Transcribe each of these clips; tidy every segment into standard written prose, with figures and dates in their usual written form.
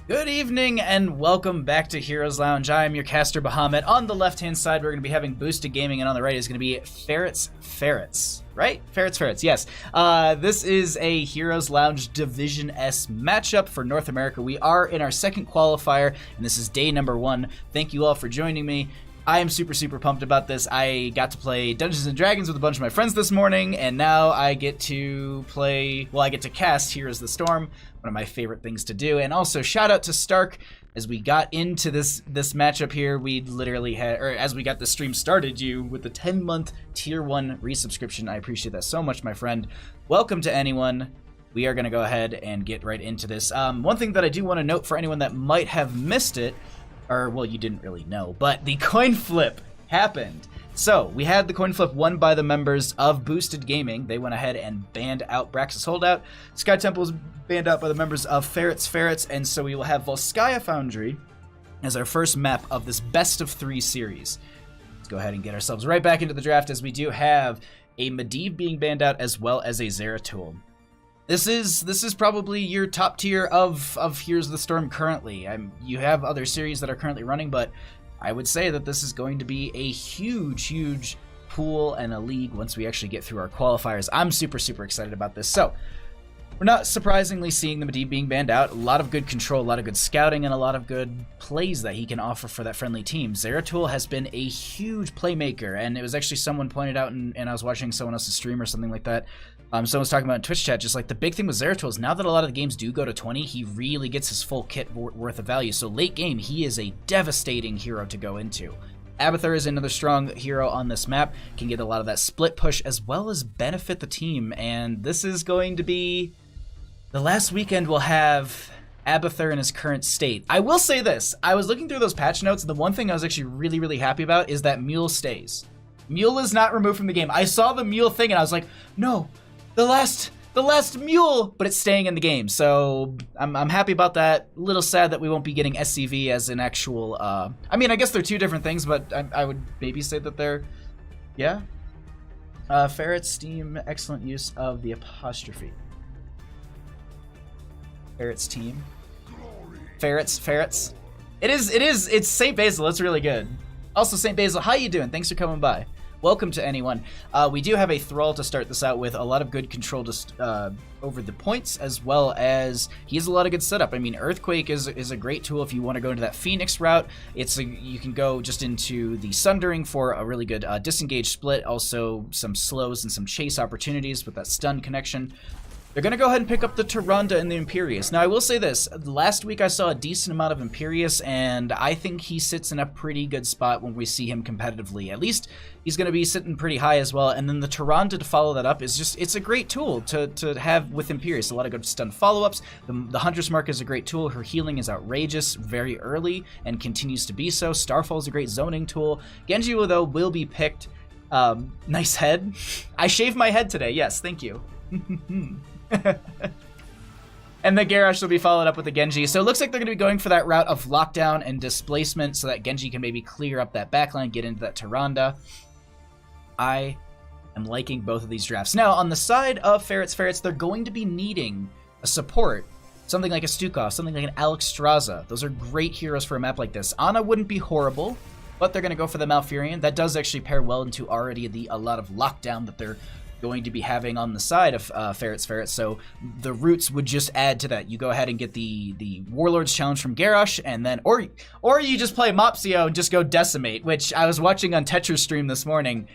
Good evening and welcome back to Heroes Lounge. I am your caster Bahamut. On the left-hand side, we're going to be having Boostid Gaming, and on the right is going to be Ferrets. Right? Ferrets, yes. This is a Heroes Lounge Division S matchup for North America. We are in our second qualifier, and this is day number 1. Thank you all for joining me. I am super pumped about this. I got to play Dungeons & Dragons with a bunch of my friends this morning, and now I get to cast Heroes the Storm, one of my favorite things to do. And also, shout out to Stark. As we got into this matchup here, we literally had, or as we got the stream started, you with the 10-month Tier 1 resubscription. I appreciate that so much, my friend. Welcome to anyone. We are going to go ahead and get right into this. One thing that I do want to note for anyone that might have missed it, or, well, you didn't really know, but the coin flip happened. So, we had the coin flip won by the members of Boostid Gaming. They went ahead and banned out Braxis Holdout. Sky Temple was banned out by the members of Ferrets, and so we will have Volskaya Foundry as our first map of this best of 3 series. Let's go ahead and get ourselves right back into the draft, as we do have a Medivh being banned out as well as a Zeratul. This is probably your top tier of Heroes of the Storm currently. You have other series that are currently running, but I would say that this is going to be a huge pool and a league once we actually get through our qualifiers. I'm super excited about this. So, we're not surprisingly seeing the Medivh being banned out. A lot of good control, a lot of good scouting, and a lot of good plays that he can offer for that friendly team. Zeratul has been a huge playmaker, and it was actually someone pointed out, and I was watching someone else's stream or something like that. Someone was talking about in Twitch chat, just like the big thing with Zeratul is now that a lot of the games do go to 20, he really gets his full kit worth of value. So late game, he is a devastating hero to go into. Abathur is another strong hero on this map, can get a lot of that split push as well as benefit the team, and this is going to be... The last weekend will have Abathur in his current state. I will say this, I was looking through those patch notes, and the one thing I was actually really happy about is that Mule stays. Mule is not removed from the game. I saw the Mule thing and I was like, no, the last Mule, but it's staying in the game. So I'm happy about that. A little sad that we won't be getting SCV as an actual, I mean, I guess they're 2 different things, but I would maybe say that they're, yeah. Ferrets, Steam, excellent use of the apostrophe. Ferrets team. Ferrets. It's St. Basil, it's really good. Also, St. Basil, how you doing? Thanks for coming by. Welcome to anyone. We do have a Thrall to start this out with, a lot of good control over the points, as well as he has a lot of good setup. I mean, Earthquake is a great tool if you want to go into that Phoenix route. You can go just into the Sundering for a really good disengage split, also some slows and some chase opportunities with that stun connection. They're going to go ahead and pick up the Tyrande and the Imperius. Now, I will say this. Last week, I saw a decent amount of Imperius, and I think he sits in a pretty good spot when we see him competitively. At least, he's going to be sitting pretty high as well. And then the Tyrande to follow that up is just, it's a great tool to have with Imperius. A lot of good stun follow-ups. The Huntress Mark is a great tool. Her healing is outrageous very early and continues to be so. Starfall is a great zoning tool. Genji, though, will be picked. Nice head. I shaved my head today. Yes, thank you. And the Garrosh will be followed up with the Genji. So it looks like they're going to be going for that route of lockdown and displacement so that Genji can maybe clear up that backline, get into that Tyrande. I am liking both of these drafts. Now, on the side of Ferrets, they're going to be needing a support. Something like a Stukov, something like an Alex Straza. Those are great heroes for a map like this. Ana wouldn't be horrible, but they're going to go for the Malfurion. That does actually pair well into already a lot of lockdown that they're going to be having on the side of Ferrets, so the roots would just add to that. You go ahead and get the Warlord's Challenge from Garrosh, and then, or you just play Mopsio and just go Decimate, which I was watching on Tetra's stream this morning.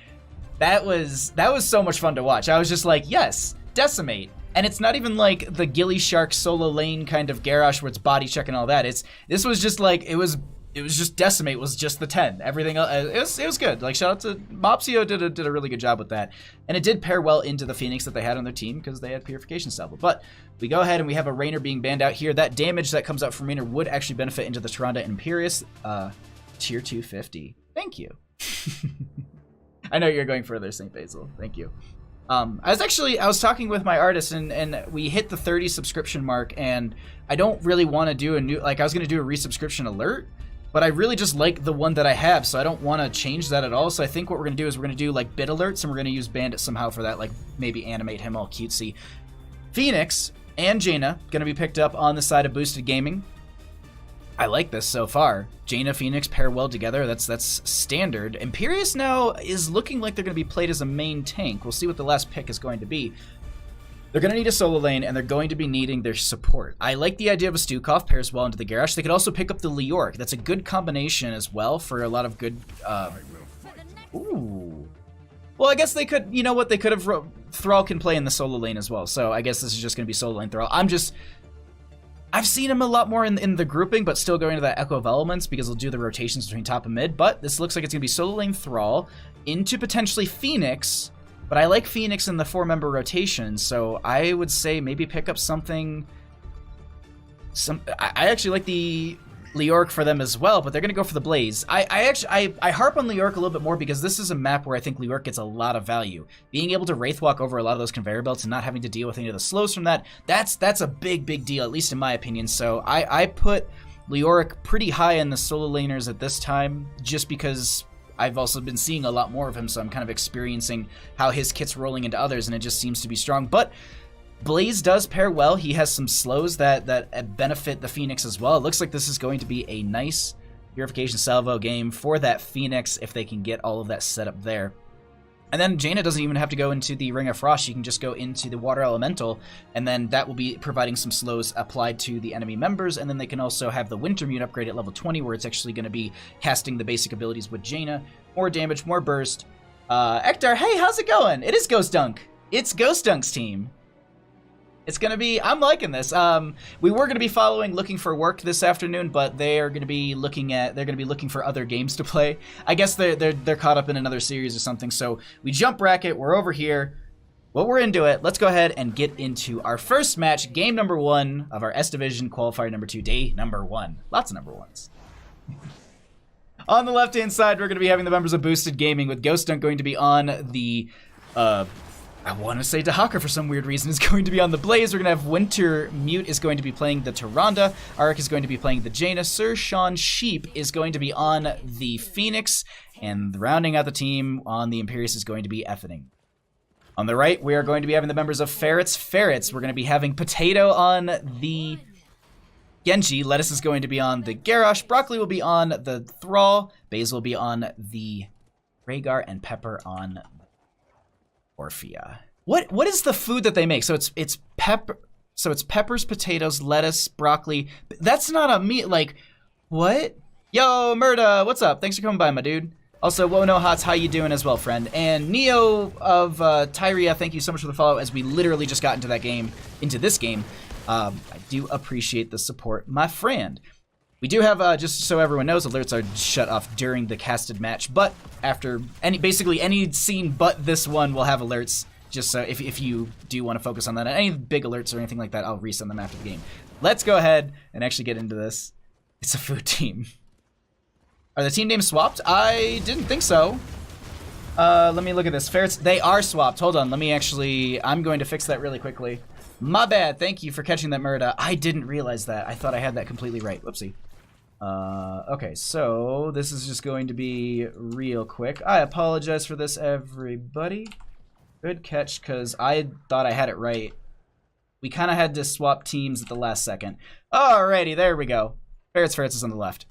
That was so much fun to watch. I was just like, yes, Decimate. And it's not even like the Gilly Shark solo lane kind of Garrosh where it's body check and all that. This was just like, it was just Decimate was just the 10. Everything else, it was good. Like, shout out to Mopsio, did a really good job with that. And it did pair well into the Phoenix that they had on their team because they had Purification Salvo. But we go ahead and we have a Raynor being banned out here. That damage that comes out from Raynor would actually benefit into the Tyrande and Imperius. Tier 250. Thank you. I know you're going further, St. Basil. Thank you. I was talking with my artist and we hit the 30 subscription mark, and I don't really want to do I was going to do a resubscription alert, but I really just like the one that I have, so I don't want to change that at all. So I think what we're going to do is we're going to do like bit alerts, and we're going to use Bandit somehow for that, like maybe animate him all cutesy. Phoenix and Jaina going to be picked up on the side of Boostid Gaming. I like this so far. Jaina, Phoenix pair well together. That's standard. Imperius now is looking like they're going to be played as a main tank. We'll see what the last pick is going to be. They're going to need a solo lane, and they're going to be needing their support. I like the idea of a Stukov, pairs well into the Garrosh. They could also pick up the Leoric. That's a good combination as well for a lot of good... Ooh. Well, I guess they could... You know what? They could have... Thrall can play in the solo lane as well, so I guess this is just going to be solo lane Thrall. I've seen him a lot more in the grouping, but still going to that Echo of Elements because he'll do the rotations between top and mid. But this looks like it's going to be solo lane Thrall into potentially Phoenix... But I like Phoenix in the 4-member rotation, so I would say maybe pick up something... I actually like the Leoric for them as well, but they're going to go for the Blaze. I harp on Leoric a little bit more because this is a map where I think Leoric gets a lot of value. Being able to Wraithwalk over a lot of those conveyor belts and not having to deal with any of the slows from that, that's a big deal, at least in my opinion. So I put Leoric pretty high in the solo laners at this time, just because... I've also been seeing a lot more of him, so I'm kind of experiencing how his kit's rolling into others, and it just seems to be strong. But Blaze does pair well. He has some slows that benefit the Phoenix as well. It looks like this is going to be a nice Purification Salvo game for that Phoenix if they can get all of that set up there. And then Jaina doesn't even have to go into the Ring of Frost. She can just go into the Water Elemental, and then that will be providing some slows applied to the enemy members. And then they can also have the Wintermute upgrade at level 20, where it's actually going to be casting the basic abilities with Jaina. More damage, more burst. Ektar, hey, how's it going? It is Ghost Dunk. It's Ghost Dunk's team. It's going to be... I'm liking this. We were going to be looking for work this afternoon, but they're going to be looking for other games to play. I guess they're caught up in another series or something. So we jump bracket. We're over here. Well, we're into it. Let's go ahead and get into our first match, game number 1 of our S Division qualifier number 2, day number 1. Lots of number 1s. On the left-hand side, we're going to be having the members of Boostid Gaming, with Ghost Dunk going to be on the... I want to say Dahaka for some weird reason is going to be on the Blaze. We're going to have Wintermute is going to be playing the Tyrande. Arik is going to be playing the Jaina. Sir Sean Sheep is going to be on the Phoenix. And rounding out the team on the Imperius is going to be Effening. On the right, we are going to be having the members of Ferrets. We're going to be having Potato on the Genji. Lettuce is going to be on the Garrosh. Broccoli will be on the Thrall. Basil will be on the Rhaegar. And Pepper on Orphea. What is the food that they make? So it's pepper. So it's peppers, potatoes, lettuce, broccoli. That's not a meat. Like what? Yo, Murda, what's up? Thanks for coming by, my dude. Also, Wono Hots, how you doing as well, friend? And Neo of Tyria, thank you so much for the follow. As we literally just got into this game, I do appreciate the support, my friend. We do have, just so everyone knows, alerts are shut off during the casted match, but after basically any scene but this one will have alerts, just so if you do want to focus on that. Any big alerts or anything like that, I'll resend them after the game. Let's go ahead and actually get into this. It's a food team. Are the team names swapped? I didn't think so. Let me look at this. Ferrets, they are swapped. Hold on, I'm going to fix that really quickly. My bad, thank you for catching that, Murda. I didn't realize that. I thought I had that completely right. Whoopsie. Okay, so this is just going to be real quick. I apologize for this, everybody. Good catch, because I thought I had it right. We kind of had to swap teams at the last second. Alrighty, there we go. Ferrets is on the left.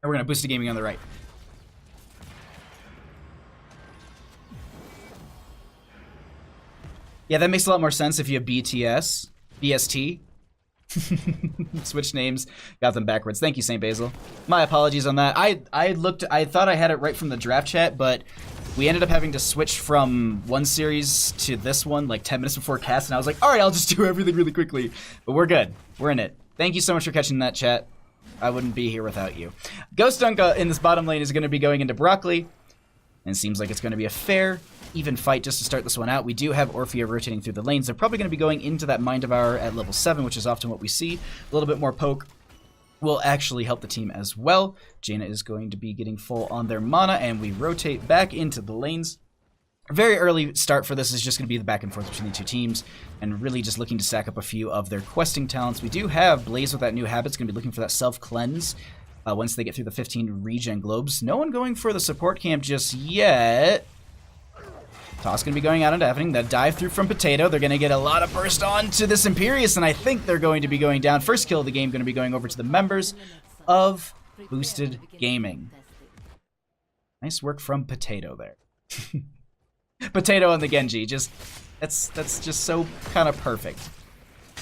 And we're going to Boostid Gaming on the right. Yeah, that makes a lot more sense if you have BTS. BST. Switch names, got them backwards. Thank you, St. Basil. My apologies on that. I thought I had it right from the draft chat, but we ended up having to switch from one series to this one like 10 minutes before cast, and I was like, all right, I'll just do everything really quickly. But we're good. We're in it. Thank you so much for catching that, chat. I wouldn't be here without you. Ghost Dunk in this bottom lane is going to be going into Broccoli, and it seems like it's going to be a fair, even fight just to start this one out. We do have Orphea rotating through the lanes. They're probably going to be going into that Mind Devour at level 7, which is often what we see. A little bit more poke will actually help the team as well. Jaina is going to be getting full on their mana, and we rotate back into the lanes. A very early start for this is just going to be the back and forth between the two teams, and really just looking to stack up a few of their questing talents. We do have Blaze with that new habit. It's going to be looking for that self-cleanse once they get through the 15 regen globes. No one going for the support camp just yet. Toss going to be going out into Effening. That dive through from Potato. They're going to get a lot of burst onto this Imperius, and I think they're going to be going down. First kill of the game going to be going over to the members. of Boostid Gaming. Nice work from Potato there. Potato and the Genji, that's just so kind of perfect.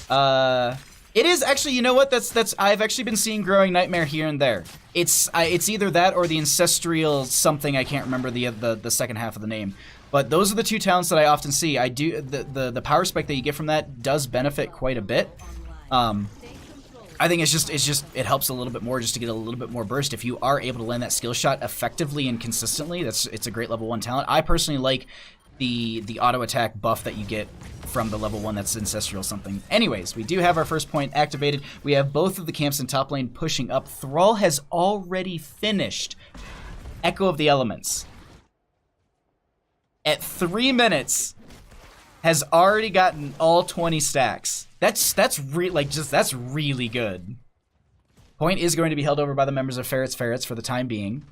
It is actually, you know what? I've actually been seeing Growing Nightmare here and there. It's either that or the Ancestral something. I can't remember the second half of the name. But those are the two talents that I often see. I do the power spike that you get from that does benefit quite a bit. I think it helps a little bit more just to get a little bit more burst. If you are able to land that skill shot effectively and consistently, it's a great level 1 talent. I personally like the auto attack buff that you get from the level 1 that's Ancestral something. Anyways, we do have our first point activated. We have both of the camps in top lane pushing up. Thrall has already finished Echo of the Elements. At 3 minutes, has already gotten all 20 stacks. That's really good. Point is going to be held over by the members of Ferrets for the time being.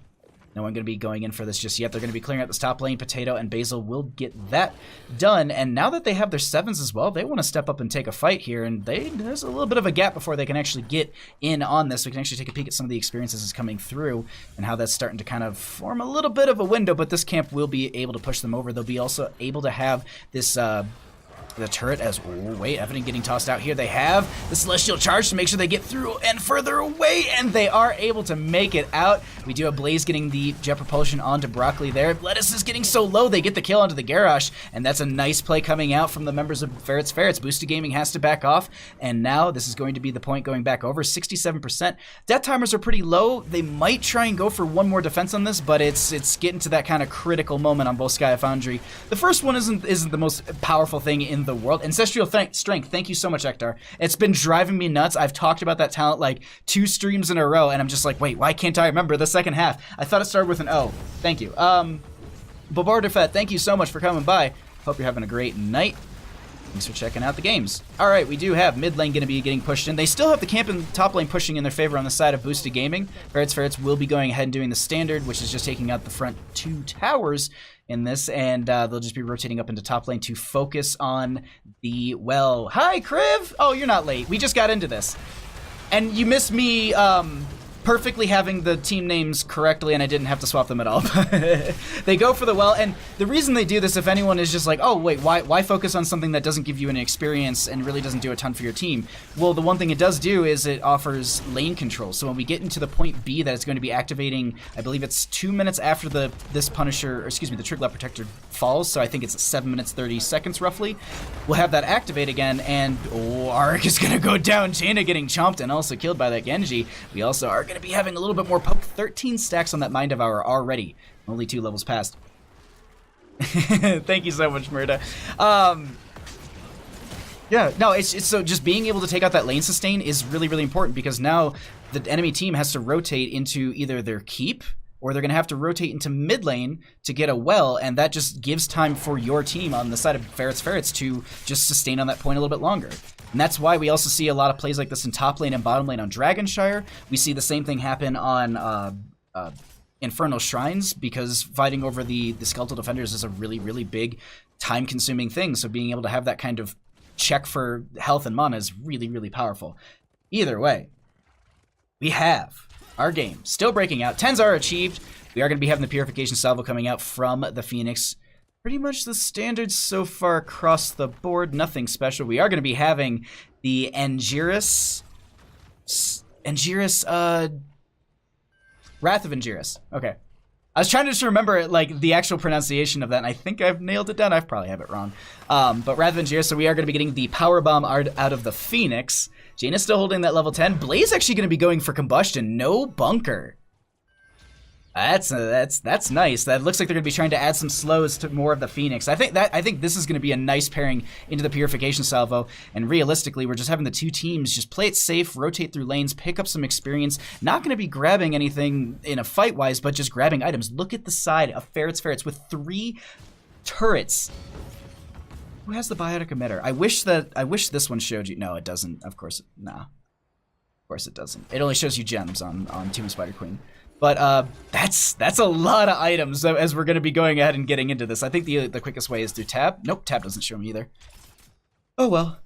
No one going to be going in for this just yet. They're going to be clearing out this top lane. Potato and Basil will get that done. And now that they have their 7s as well, they want to step up and take a fight here. And there's a little bit of a gap before they can actually get in on this. We can actually take a peek at some of the experiences that's coming through and how that's starting to kind of form a little bit of a window. But this camp will be able to push them over. They'll be also able to have this... the turret as, oh wait, Evident getting tossed out here. They have the Celestial Charge to make sure they get through and further away, and they are able to make it out. We do have Blaze getting the Jet Propulsion onto Broccoli there. Lettuce is getting so low, they get the kill onto the Garrosh, and that's a nice play coming out from the members of Ferrets. Boostid Gaming has to back off, and now this is going to be the point going back over. 67%. Death timers are pretty low. They might try and go for one more defense on this, but it's getting to that kind of critical moment on both Sky and Foundry. The first one isn't the most powerful thing in the world. Ancestral Strength, thank you so much, Ektar. It's been driving me nuts. I've talked about that talent like 2 streams in a row, and I'm just like, wait, why can't I remember the second half? I thought it started with an O. Thank you. Bobar Defet, thank you so much for coming by. Hope you're having a great night. Thanks for checking out the games. All right, we do have mid lane going to be getting pushed in. They still have the camp and top lane pushing in their favor on the side of Boostid Gaming. Ferrets will be going ahead and doing the standard, which is just taking out the front 2 towers in this, and they'll just be rotating up into top lane to focus on the well. Hi, Kriv! Oh, you're not late. We just got into this. And you missed me perfectly having the team names correctly, and I didn't have to swap them at all. They go for the well, and the reason they do this, if anyone is just like, oh wait, why focus on something that doesn't give you any experience and really doesn't do a ton for your team? Well, the one thing it does do is it offers lane control. So when we get into the point B that it's going to be activating, I believe it's 2 minutes after this Punisher, or excuse me, the Triglav Protector falls, so I think it's 7 minutes 30 seconds roughly, we'll have that activate again, and Arik is going to go down. Jaina getting chomped and also killed by that Genji. We also are going to be having a little bit more poke. 13 stacks on that Mind Devour already. Only 2 levels past. Thank you so much, Murda. Yeah, no, it's so just being able to take out that lane sustain is really, really important, because now the enemy team has to rotate into either their keep, or they're going to have to rotate into mid lane to get a well, and that just gives time for your team on the side of Ferrets to just sustain on that point a little bit longer. And that's why we also see a lot of plays like this in top lane and bottom lane on Dragonshire. We see the same thing happen on Infernal Shrines, because fighting over the Skeletal Defenders is a really, really big time-consuming thing, so being able to have that kind of check for health and mana is really, really powerful. Either way, we have our game still breaking out. 10s are achieved. We are going to be having the Purification Salvo coming out from the Phoenix. Pretty much the standards so far across the board. Nothing special. We are going to be having the Angiris... Wrath of Angiris. Okay. I was trying to just remember like the actual pronunciation of that, and I think I've nailed it down. I probably have it wrong. But Wrath of Angiris, so we are going to be getting the Power Bomb out of the Phoenix. Jaina's still holding that level 10. Blaze actually going to be going for Combustion. No Bunker. That's nice. That looks like they're going to be trying to add some slows to more of the Phoenix. I think this is going to be a nice pairing into the Purification Salvo. And realistically, we're just having the two teams just play it safe, rotate through lanes, pick up some experience. Not going to be grabbing anything in a fight-wise, but just grabbing items. Look at the side of Ferrets with 3 turrets. Who has the biotic emitter? I wish this one showed you. No, it doesn't. Of course, nah. Of course it doesn't. It only shows you gems on Tomb of Spider Queen. But that's a lot of items as we're going to be going ahead and getting into this. I think the quickest way is through tab. Nope, tab doesn't show me either. Oh well.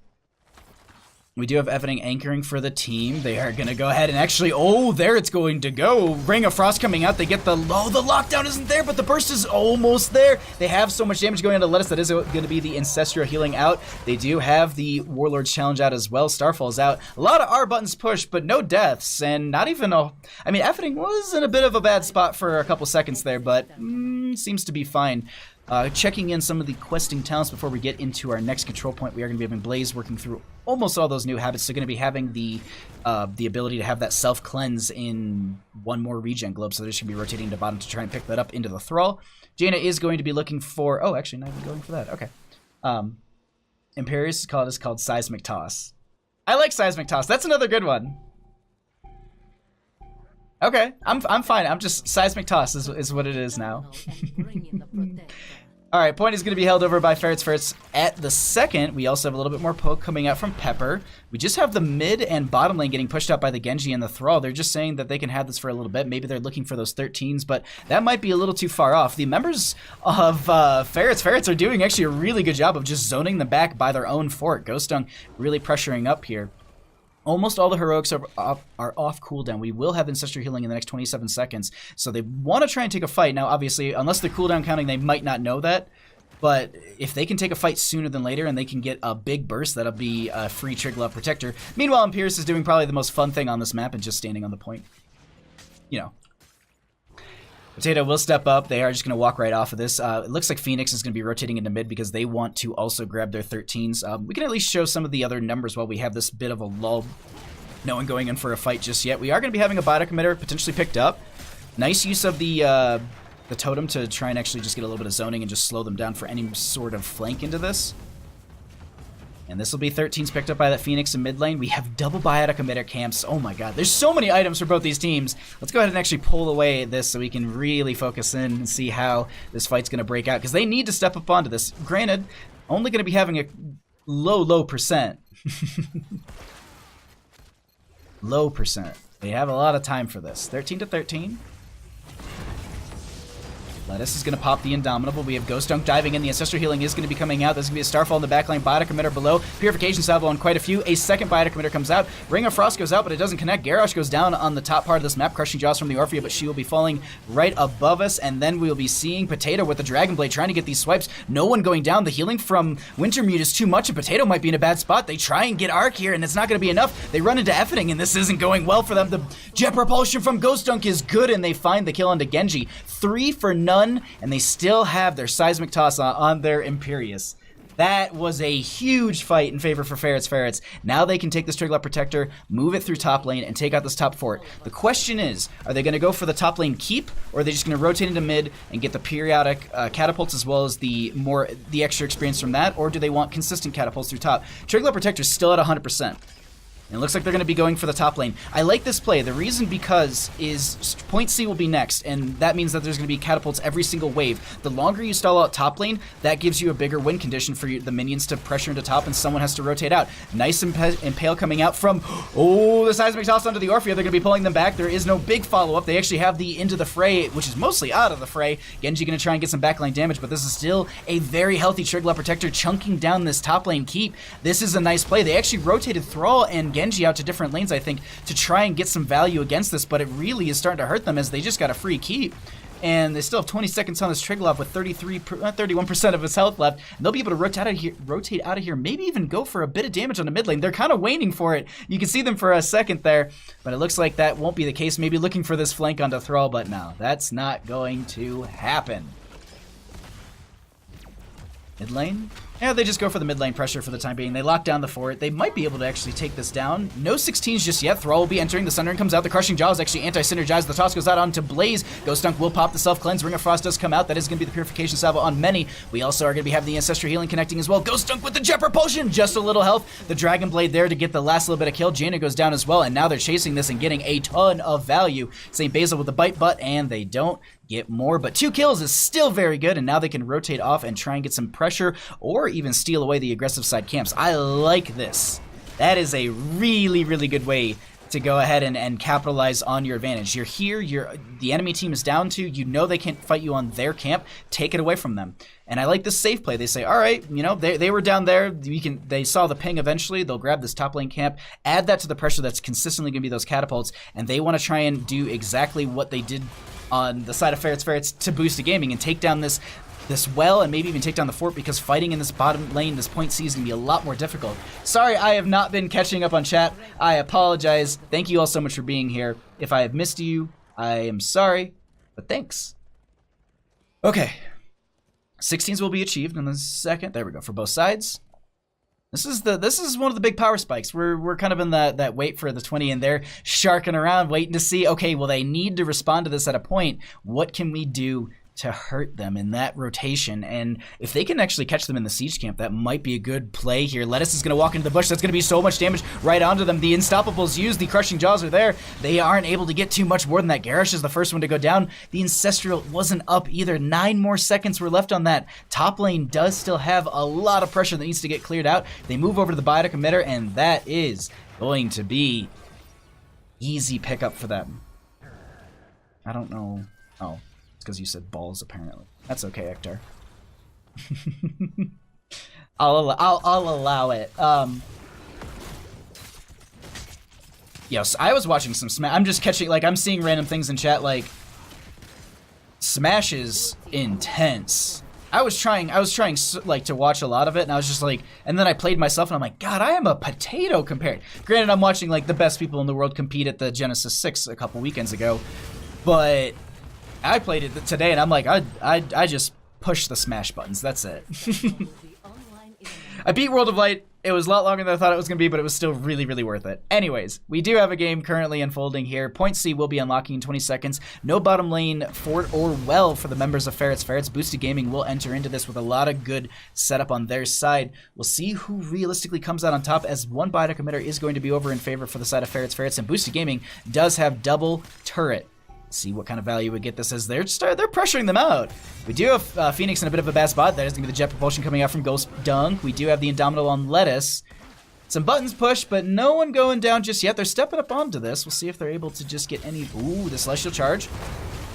We do have Evening anchoring for the team. They are going to go ahead and actually, oh, there it's going to go. Ring of Frost coming out. They get the lockdown isn't there, but the burst is almost there. They have so much damage going into Lettuce. That is going to be the Ancestral Healing out. They do have the Warlord's Challenge out as well. Starfall's out. A lot of R buttons pushed, but no deaths. And not even a... I mean, Evening was in a bit of a bad spot for a couple seconds there, but seems to be fine. Checking in some of the questing talents before we get into our next control point. We are going to be having Blaze working through almost all those new habits. So going to be having the ability to have that self-cleanse in one more regen globe. So they're just going to be rotating to bottom to try and pick that up into the Thrall. Jaina is going to be looking for... Oh, actually, not even going for that. Okay. Imperius is called Seismic Toss. I like Seismic Toss. That's another good one. Okay, I'm fine. I'm just Seismic Toss is what it is now. All right, point is going to be held over by Ferrets at the second. We also have a little bit more poke coming out from Pepper. We just have the mid and bottom lane getting pushed out by the Genji and the Thrall. They're just saying that they can have this for a little bit. Maybe they're looking for those 13s, but that might be a little too far off. The members of Ferrets are doing actually a really good job of just zoning them back by their own fort. Ghost Dung really pressuring up here. Almost all the heroics are off cooldown. We will have Ancestral Healing in the next 27 seconds. So they want to try and take a fight. Now, obviously, unless they're cooldown counting, they might not know that. But if they can take a fight sooner than later and they can get a big burst, that'll be a free Triglav Protector. Meanwhile, Imperius is doing probably the most fun thing on this map and just standing on the point. You know. Potato will step up. They are just going to walk right off of this. It looks like Phoenix is going to be rotating into mid because they want to also grab their 13s. We can at least show some of the other numbers while we have this bit of a lull. No one going in for a fight just yet. We are going to be having a biotic emitter potentially picked up. Nice use of the totem to try and actually just get a little bit of zoning and just slow them down for any sort of flank into this. And this will be 13s picked up by that Phoenix in mid lane. We have double biotic emitter camps. Oh my god, there's so many items for both these teams. Let's go ahead and actually pull away this so we can really focus in and see how this fight's going to break out. Because they need to step up onto this. Granted, only going to be having a low percent. Low percent. They have a lot of time for this. 13 to 13. Lettuce is going to pop the Indomitable. We have Ghost Dunk diving in. The Ancestral Healing is going to be coming out. There's going to be a Starfall in the backline. Biotic Emitter below. Purification Salvo on quite a few. A second Biotic Emitter comes out. Ring of Frost goes out, but it doesn't connect. Garrosh goes down on the top part of this map. Crushing Jaws from the Orphea, but she will be falling right above us. And then we'll be seeing Potato with the Dragon Blade trying to get these swipes. No one going down. The healing from Wintermute is too much, and Potato might be in a bad spot. They try and get Arc here, and it's not going to be enough. They run into Effening, and this isn't going well for them. The Jet Propulsion from Ghost Dunk is good, and they find the kill onto Genji. 3 for none, and they still have their Seismic Toss on their Imperius. That was a huge fight in favor for Ferrets. Now they can take this Triglav Protector, move it through top lane, and take out this top fort. The question is, are they going to go for the top lane keep, or are they just going to rotate into mid and get the periodic catapults as well as the extra experience from that, or do they want consistent catapults through top? Triglav Protector is still at 100%. And it looks like they're going to be going for the top lane. I like this play. The reason because is point C will be next, and that means that there's going to be catapults every single wave. The longer you stall out top lane, that gives you a bigger win condition for the minions to pressure into top, and someone has to rotate out. Nice Impale coming out from, the Seismic Toss onto the Orphea. They're going to be pulling them back. There is no big follow-up. They actually have the Into the Fray, which is mostly out of the fray. Genji going to try and get some backline damage, but this is still a very healthy Triglav Protector chunking down this top lane keep. This is a nice play. They actually rotated Thrall and Genji out to different lanes, I think, to try and get some value against this, but it really is starting to hurt them as they just got a free keep. And they still have 20 seconds on this Triglav with 31% of his health left. And they'll be able to rotate out of here, maybe even go for a bit of damage on the mid lane. They're kind of waiting for it. You can see them for a second there, but it looks like that won't be the case. Maybe looking for this flank onto Thrall, but no, that's not going to happen. Mid lane? Yeah, they just go for the mid lane pressure for the time being. They lock down the fort. They might be able to actually take this down. No 16s just yet. Thrall will be entering. The Sundering comes out. The Crushing Jaw is actually anti-synergized. The toss goes out onto Blaze. Ghost Dunk will pop the self-cleanse. Ring of Frost does come out. That is going to be the Purification Salvo on many. We also are going to be having the Ancestral Healing connecting as well. Ghost Dunk with the Jet Propulsion. Just a little health. The Dragon Blade there to get the last little bit of kill. Jaina goes down as well, and now they're chasing this and getting a ton of value. St. Basil with the Bite Butt, and they don't get more, but 2 kills is still very good, and now they can rotate off and try and get some pressure or even steal away the aggressive side camps. I like this. That is a really, really good way to go ahead and capitalize on your advantage. You're here, the enemy team is down 2, you know they can't fight you on their camp, take it away from them. And I like this safe play. They say, all right, you know, they were down there, they saw the ping eventually, they'll grab this top lane camp, add that to the pressure that's consistently going to be those catapults, and they want to try and do exactly what they did on the side of Ferrets to Boostid Gaming and take down this well and maybe even take down the fort, because fighting in this bottom lane, this point C, is going to be a lot more difficult. Sorry, I have not been catching up on chat. I apologize. Thank you all so much for being here. If I have missed you, I am sorry, but thanks. Okay. 16s will be achieved in the second. There we go, for both sides. This is one of the big power spikes. We're kind of in that wait for the 20, and they're sharking around, waiting to see, okay, well, they need to respond to this at a point. What can we do to hurt them in that rotation? And if they can actually catch them in the siege camp, that might be a good play here. Lettuce is going to walk into the bush. That's going to be so much damage right onto them. The Unstoppables used. The Crushing Jaws are there. They aren't able to get too much more than that. Garrosh is the first one to go down. The Ancestral wasn't up either. 9 more seconds were left on that. Top lane does still have a lot of pressure that needs to get cleared out. They move over to the biotic emitter, and that is going to be easy pickup for them. I don't know. Oh. Because you said balls, apparently. That's okay, Hector. I'll allow it. Yes, I was watching some Smash. I'm just catching, like, I'm seeing random things in chat, like, Smash is intense. I was trying like to watch a lot of it, and I was just like, and then I played myself, and I'm like, God, I am a potato compared. Granted, I'm watching like the best people in the world compete at the Genesis 6 a couple weekends ago, but I played it today, and I'm like, I just push the smash buttons. That's it. I beat World of Light. It was a lot longer than I thought it was going to be, but it was still really, really worth it. Anyways, we do have a game currently unfolding here. Point C will be unlocking in 20 seconds. No bottom lane fort or well for the members of Ferrets. Boostid Gaming will enter into this with a lot of good setup on their side. We'll see who realistically comes out on top, as one biotic emitter is going to be over in favor for the side of Ferrets, and Boostid Gaming does have double turret. See what kind of value we get this as they're pressuring them out. We do have Phoenix in a bit of a bad spot. That is going to be the jet propulsion coming out from Ghost Dung. We do have the Indomitable on Lettuce. Some buttons push, but no one going down just yet. They're stepping up onto this. We'll see if they're able to just get any... Ooh, the Celestial Charge.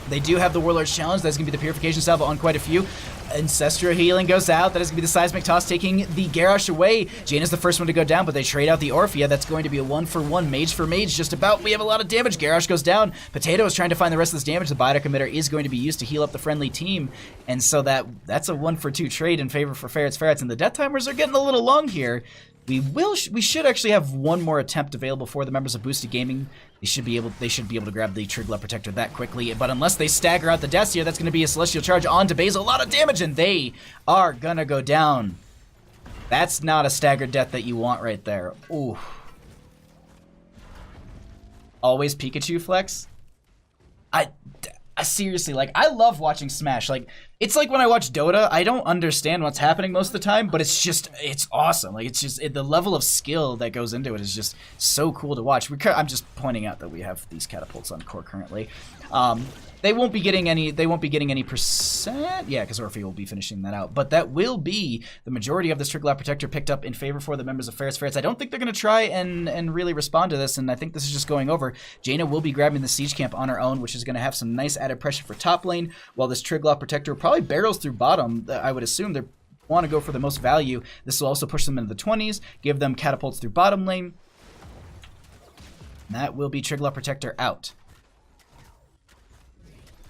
They do have the Warlord's Challenge. That's going to be the Purification Salvo on quite a few. Ancestral Healing goes out. That is going to be the Seismic Toss taking the Garrosh away. Jaina's the first one to go down, but they trade out the Orphea. That's going to be a 1-for-1. Mage for mage, just about. We have a lot of damage. Garrosh goes down. Potato is trying to find the rest of this damage. The biotic emitter is going to be used to heal up the friendly team. And so that's a 1-for-2 trade in favor for Ferrets. And the death timers are getting a little long here. We should actually have one more attempt available for the members of Boostid Gaming. They should be able to grab the Triglav Protector that quickly. But unless they stagger out the deaths here, that's going to be a Celestial Charge onto Basil. A lot of damage, and they are going to go down. That's not a staggered death that you want right there. Ooh. Always Pikachu flex? I seriously, like, I love watching Smash. Like, it's like when I watch Dota, I don't understand what's happening most of the time, but it's awesome. Like, it's just, the level of skill that goes into it is just so cool to watch. I'm just pointing out that we have these catapults on core currently. They won't be getting any percent. Yeah, because Orphea will be finishing that out. But that will be the majority of this Triglav Protector picked up in favor for the members of Ferrets. I don't think they're going to try and really respond to this, and I think this is just going over. Jaina will be grabbing the Siege Camp on her own, which is going to have some nice added pressure for top lane, while this Triglav Protector probably barrels through bottom. I would assume they want to go for the most value. This will also push them into the 20s, give them catapults through bottom lane. And that will be Triglav Protector out.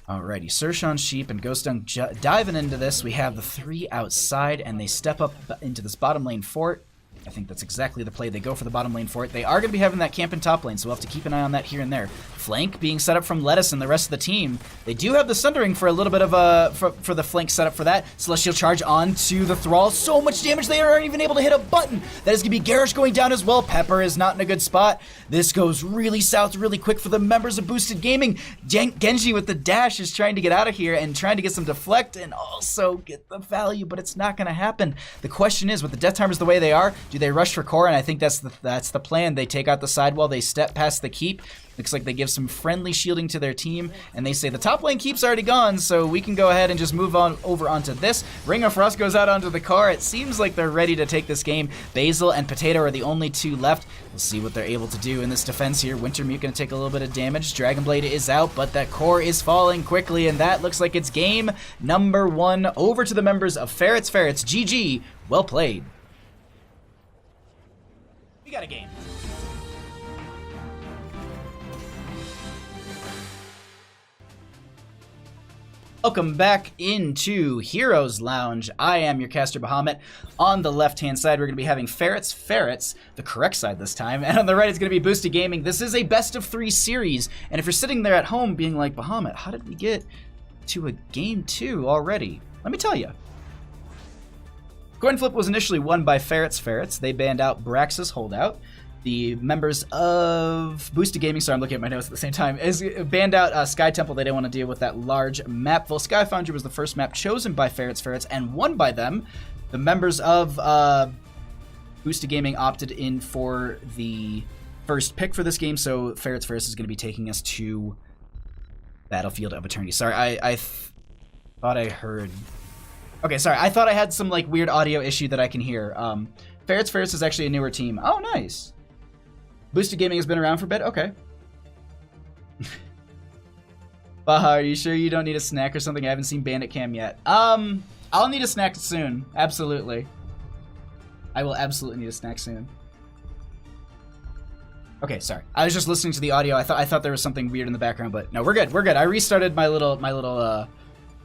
Alrighty, Surshon, Sheep, and Ghost Dung diving into this. We have the 3 outside, and they step up into this bottom lane fort. I think that's exactly the play. They go for the bottom lane fort. They are going to be having that camp in top lane, so we'll have to keep an eye on that here and there. Flank being set up from Lettuce and the rest of the team. They do have the Sundering for a little bit of a... for the flank setup for that. Celestial Charge onto the Thrall. So much damage, they aren't even able to hit a button. That is going to be Garrosh going down as well. Pepper is not in a good spot. This goes really south really quick for the members of Boostid Gaming. Genji with the dash is trying to get out of here and trying to get some deflect and also get the value, but it's not going to happen. The question is, with the death timers the way they are, Do they rush for core? And I think that's the plan. They take out the sidewall. They step past the keep. Looks like they give some friendly shielding to their team, and they say the top lane keep's already gone, so we can go ahead and just move on over onto this. Ring of Frost goes out onto the car. It seems like they're ready to take this game. Basil and Potato are the only two left. We'll see what they're able to do in this defense here. Wintermute going to take a little bit of damage. Dragonblade is out, but that core is falling quickly, and that looks like it's game number 1 over to the members of Ferrets. Ferrets, GG. Well played. We got a game. Welcome back into Heroes Lounge. I am your caster Bahamut. On the left-hand side, we're going to be having Ferrets, the correct side this time, and on the right is going to be Boostid Gaming. This is a best-of-3 series, and if you're sitting there at home being like, Bahamut, how did we get to a game 2 already? Let me tell you. Coin Flip was initially won by Ferrets. They banned out Braxis Holdout. The members of Boostid Gaming, sorry, I'm looking at my notes at the same time, is banned out Sky Temple. They didn't want to deal with that large map. Sky Foundry was the first map chosen by Ferrets, and won by them. The members of Boostid Gaming opted in for the first pick for this game, so Ferrets is going to be taking us to Battlefield of Eternity. Sorry, I thought I heard... Okay, sorry, I thought I had some like weird audio issue that I can hear. Ferrets is actually a newer team. Oh, nice. Boostid Gaming has been around for a bit? Okay. Baha, are you sure you don't need a snack or something? I haven't seen Bandit Cam yet. I'll need a snack soon. Absolutely. I will absolutely need a snack soon. Okay, sorry. I was just listening to the audio. I thought there was something weird in the background, but no, we're good. We're good. I restarted my little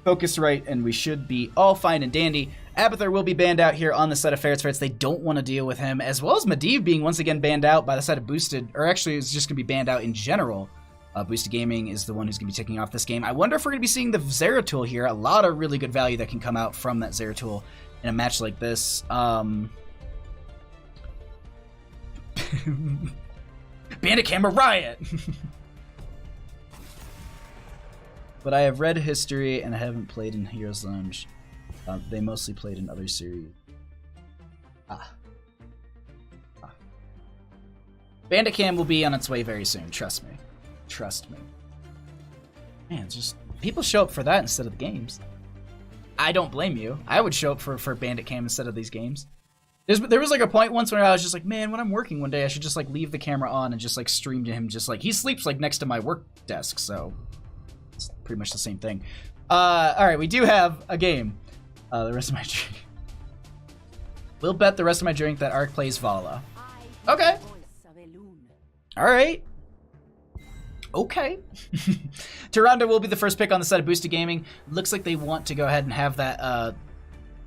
Focusrite, and we should be all fine and dandy. Abathur will be banned out here on the side of Ferrets. They don't want to deal with him, as well as Medivh being once again banned out by the side of Boostid, or actually it's just going to be banned out in general. Boostid Gaming is the one who's going to be taking off this game. I wonder if we're going to be seeing the Zeratul here. A lot of really good value that can come out from that Zeratul in a match like this. Bandit Camera Riot! But I have read history and I haven't played in Heroes Lounge. They mostly played in other series. Bandit Cam will be on its way very soon. Trust me. Trust me. Man, just people show up for that instead of the games. I don't blame you. I would show up for Bandit Cam instead of these games. There was like a point once where I was just like, man, when I'm working one day, I should just like leave the camera on and just like stream to him. Just like he sleeps like next to my work desk, so it's pretty much the same thing. All right, we do have a game. The rest of my drink. We'll bet the rest of my drink that Ark plays Vala. Okay. All right. Okay. Tyrande will be the first pick on the side of Boostid Gaming. Looks like they want to go ahead and have that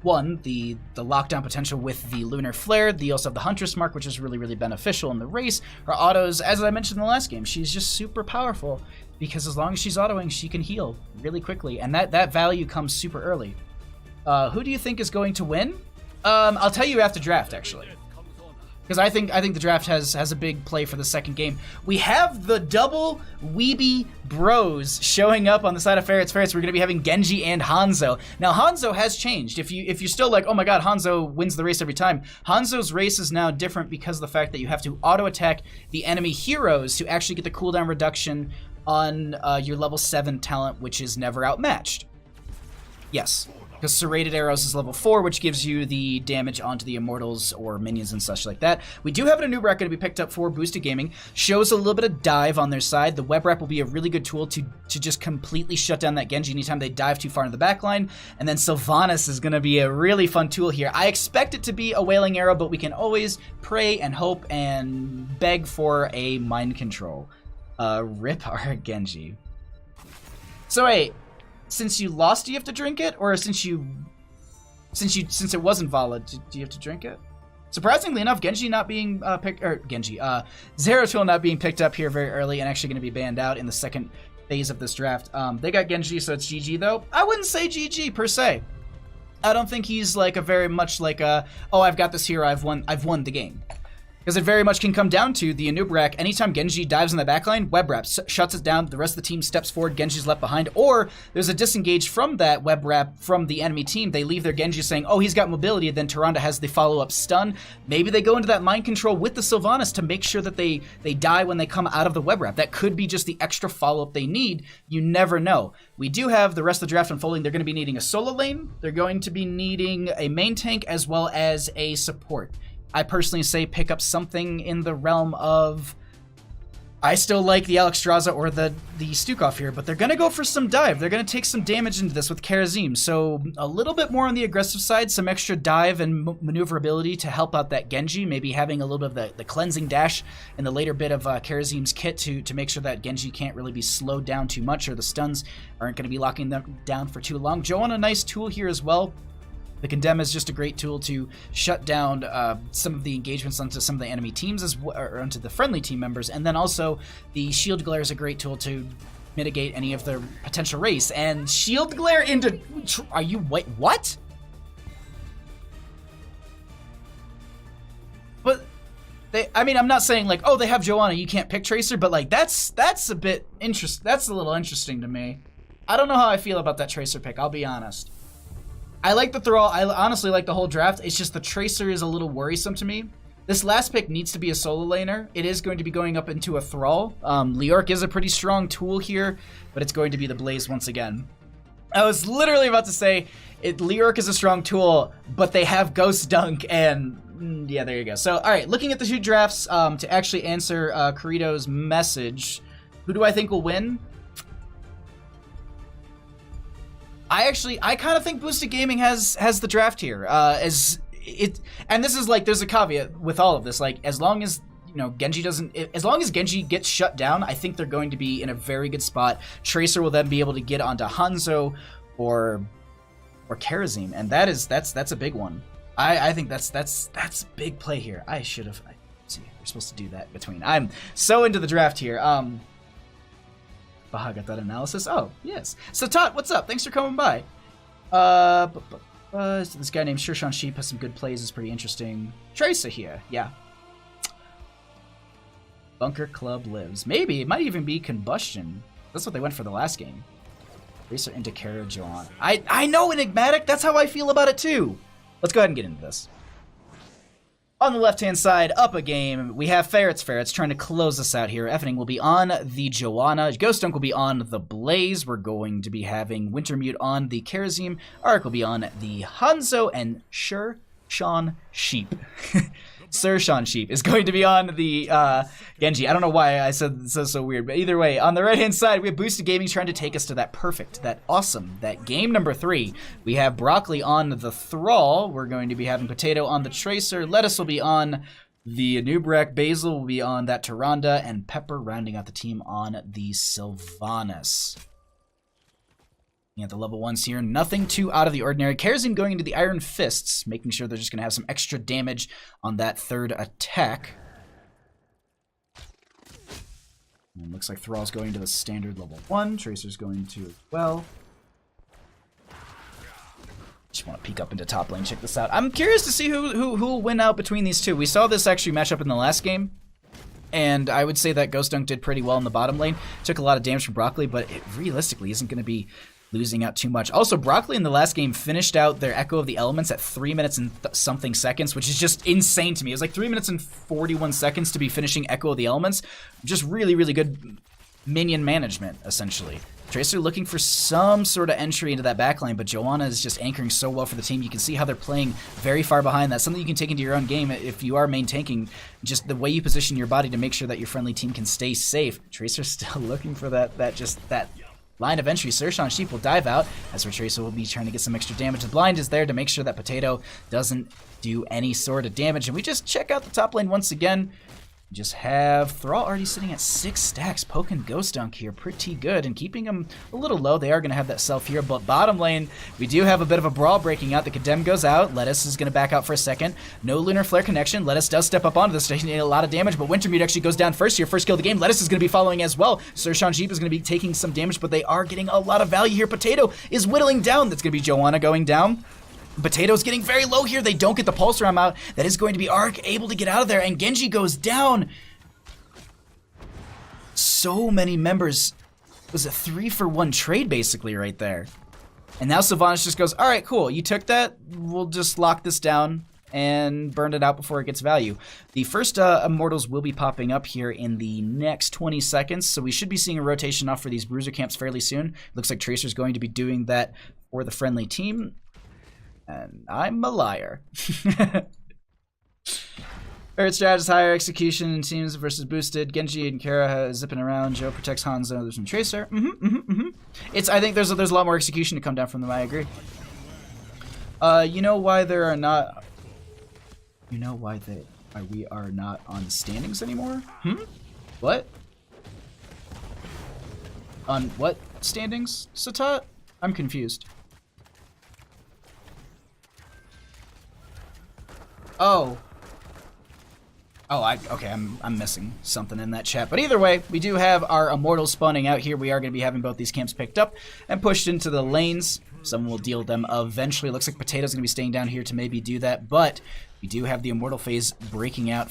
the lockdown potential with the Lunar Flare. They also have the Huntress Mark, which is really, really beneficial in the race. Her autos, as I mentioned in the last game, she's just super powerful because as long as she's autoing, she can heal really quickly, and that value comes super early. Who do you think is going to win? I'll tell you after draft, actually. Because I think the draft has a big play for the second game. We have the double Weeby Bros showing up on the side of Ferrets. We're going to be having Genji and Hanzo. Now, Hanzo has changed. If you're still like, oh my god, Hanzo wins the race every time, Hanzo's race is now different because of the fact that you have to auto-attack the enemy heroes to actually get the cooldown reduction on your level 7 talent, which is never outmatched. Yes. Because Serrated Arrows is level 4, which gives you the damage onto the Immortals or minions and such like that. We do have a new wrap going to be picked up for Boostid Gaming. Shows a little bit of dive on their side. The web wrap will be a really good tool to just completely shut down that Genji anytime they dive too far into the backline. And then Sylvanas is going to be a really fun tool here. I expect it to be a Wailing Arrow, but we can always pray and hope and beg for a mind control. Rip our Genji. So wait. Since you lost, do you have to drink it, or since it wasn't Vala, do you have to drink it? Surprisingly enough, Genji not being Zeratul not being picked up here very early and actually going to be banned out in the second phase of this draft. They got Genji, so it's GG though. I wouldn't say GG per se. I don't think he's like a very much like a, oh, I've got this hero, I've won the game. Because it very much can come down to the Anub'arak. Anytime Genji dives in the backline, web wrap, shuts it down, the rest of the team steps forward, Genji's left behind, or there's a disengage from that web wrap from the enemy team. They leave their Genji saying, oh, he's got mobility, then Tyrande has the follow-up stun. Maybe they go into that mind control with the Sylvanas to make sure that they die when they come out of the web wrap. That could be just the extra follow-up they need. You never know. We do have the rest of the draft unfolding. They're going to be needing a solo lane. They're going to be needing a main tank as well as a support. I personally say pick up something in the realm of... I still like the Alexstrasza or the Stukov here, but they're going to go for some dive. They're going to take some damage into this with Kharazim. So a little bit more on the aggressive side, some extra dive and maneuverability to help out that Genji, maybe having a little bit of the cleansing dash in the later bit of Kharazim's kit to make sure that Genji can't really be slowed down too much, or the stuns aren't going to be locking them down for too long. Joanna, a nice tool here as well. The Condemn is just a great tool to shut down some of the engagements onto some of the enemy teams or onto the friendly team members. And then also the Shield Glare is a great tool to mitigate any of the potential race. And Shield Glare into... Are you... Wait, what? But... I mean, I'm not saying like, oh, they have Joanna, you can't pick Tracer, but like that's a bit that's a little interesting to me. I don't know how I feel about that Tracer pick, I'll be honest. I like the Thrall. I honestly like the whole draft. It's just the Tracer is a little worrisome to me. This last pick needs to be a solo laner. It is going to be going up into a Thrall. Leoric is a pretty strong tool here, but it's going to be the Blaze once again. I was literally about to say, Leoric is a strong tool, but they have Ghost Dunk, and yeah, there you go. So, all right, looking at the two drafts, to actually answer Corrido's message, who do I think will win? I kind of think Boostid Gaming has the draft here. And this is like, there's a caveat with all of this. Like, as long as Genji as long as Genji gets shut down, I think they're going to be in a very good spot. Tracer will then be able to get onto Hanzo or Kharazim, and that's a big one. I think that's a big play here. See, we're supposed to do that between. I'm so into the draft here. Baha got that analysis. Oh, yes. So Tot, what's up? Thanks for coming by. This guy named Shershan Sheep has some good plays. It's pretty interesting. Tracer here. Yeah. Bunker Club lives. Maybe. It might even be Combustion. That's what they went for the last game. Tracer into Kara Joanna. I know, Enigmatic. That's how I feel about it too. Let's go ahead and get into this. On the left-hand side, up a game, we have Ferrets trying to close us out here. Effening will be on the Joanna. Ghost Dunk will be on the Blaze. We're going to be having Wintermute on the Kharazim. Arc will be on the Hanzo, and Shershan Sheep. Shershan Sheep is going to be on the Genji. I don't know why I said so weird, but either way, on the right-hand side, we have Boostid Gaming trying to take us to that perfect, that awesome, that game number 3. We have Broccoli on the Thrall. We're going to be having Potato on the Tracer. Lettuce will be on the Anub'arak. Basil will be on that Tyrande, and Pepper rounding out the team on the Sylvanas. At the level 1s here, nothing too out of the ordinary. Kharazim going into the Iron Fists, making sure they're just going to have some extra damage on that third attack. And looks like Thrall's going to the standard level 1. Tracer's going to as well. Just want to peek up into top lane, check this out. I'm curious to see who will win out between these two. We saw this actually match up in the last game, and I would say that Ghost Dunk did pretty well in the bottom lane. Took a lot of damage from Broccoli, but it realistically isn't going to be losing out too much. Also, Broccoli in the last game finished out their Echo of the Elements at 3 minutes and something seconds, which is just insane to me. It was like 3 minutes and 41 seconds to be finishing Echo of the Elements. Just really, really good minion management, essentially. Tracer looking for some sort of entry into that backline, but Joanna is just anchoring so well for the team. You can see how they're playing very far behind. That's something you can take into your own game if you are main tanking. Just the way you position your body to make sure that your friendly team can stay safe. Tracer's still looking for that line of entry. Shershan Sheep will dive out, as Tracer will be trying to get some extra damage. The blind is there to make sure that Potato doesn't do any sort of damage. And we just check out the top lane once again. Just have Thrall already sitting at 6 stacks, poking Ghost Dunk here pretty good and keeping him a little low. They are going to have that self here, but bottom lane, we do have a bit of a brawl breaking out. The Condemn goes out. Lettuce is going to back out for a second. No Lunar Flare connection. Lettuce does step up onto the station, a lot of damage, but Wintermute actually goes down first here. First kill of the game. Lettuce is going to be following as well. Shershan Sheep is going to be taking some damage, but they are getting a lot of value here. Potato is whittling down. That's going to be Joanna going down. Potato's getting very low here. They don't get the pulse ram out. That is going to be Arc able to get out of there, and Genji goes down. So many members. It was a 3-for-1 trade basically right there. And now Sylvanas just goes, all right, cool. You took that. We'll just lock this down and burn it out before it gets value. The first Immortals will be popping up here in the next 20 seconds, so we should be seeing a rotation off for these Bruiser camps fairly soon. Looks like Tracer's going to be doing that for the friendly team. And I'm a liar. Ferret strategies higher execution teams versus Boostid. Genji and Kara zipping around. Joe protects Hanzo. There's some Tracer. I think there's a lot more execution to come down from them. I agree. You know why there are not? You know why we are not on standings anymore? What? On what standings, Satat? I'm confused. Oh. Okay, I'm missing something in that chat. But either way, we do have our Immortals spawning out here. We are going to be having both these camps picked up and pushed into the lanes. Someone will deal them eventually. Looks like Potato's going to be staying down here to maybe do that. But we do have the Immortal phase breaking out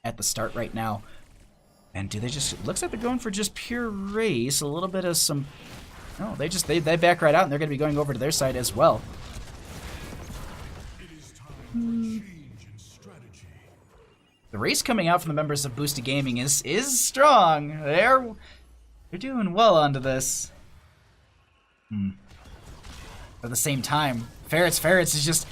at the start right now. And do they just... Looks like they're going for just pure race. A little bit of some... No, they back right out, and they're going to be going over to their side as well. The race coming out from the members of Boostid Gaming is strong. They're doing well onto this. At the same time, Ferrets is just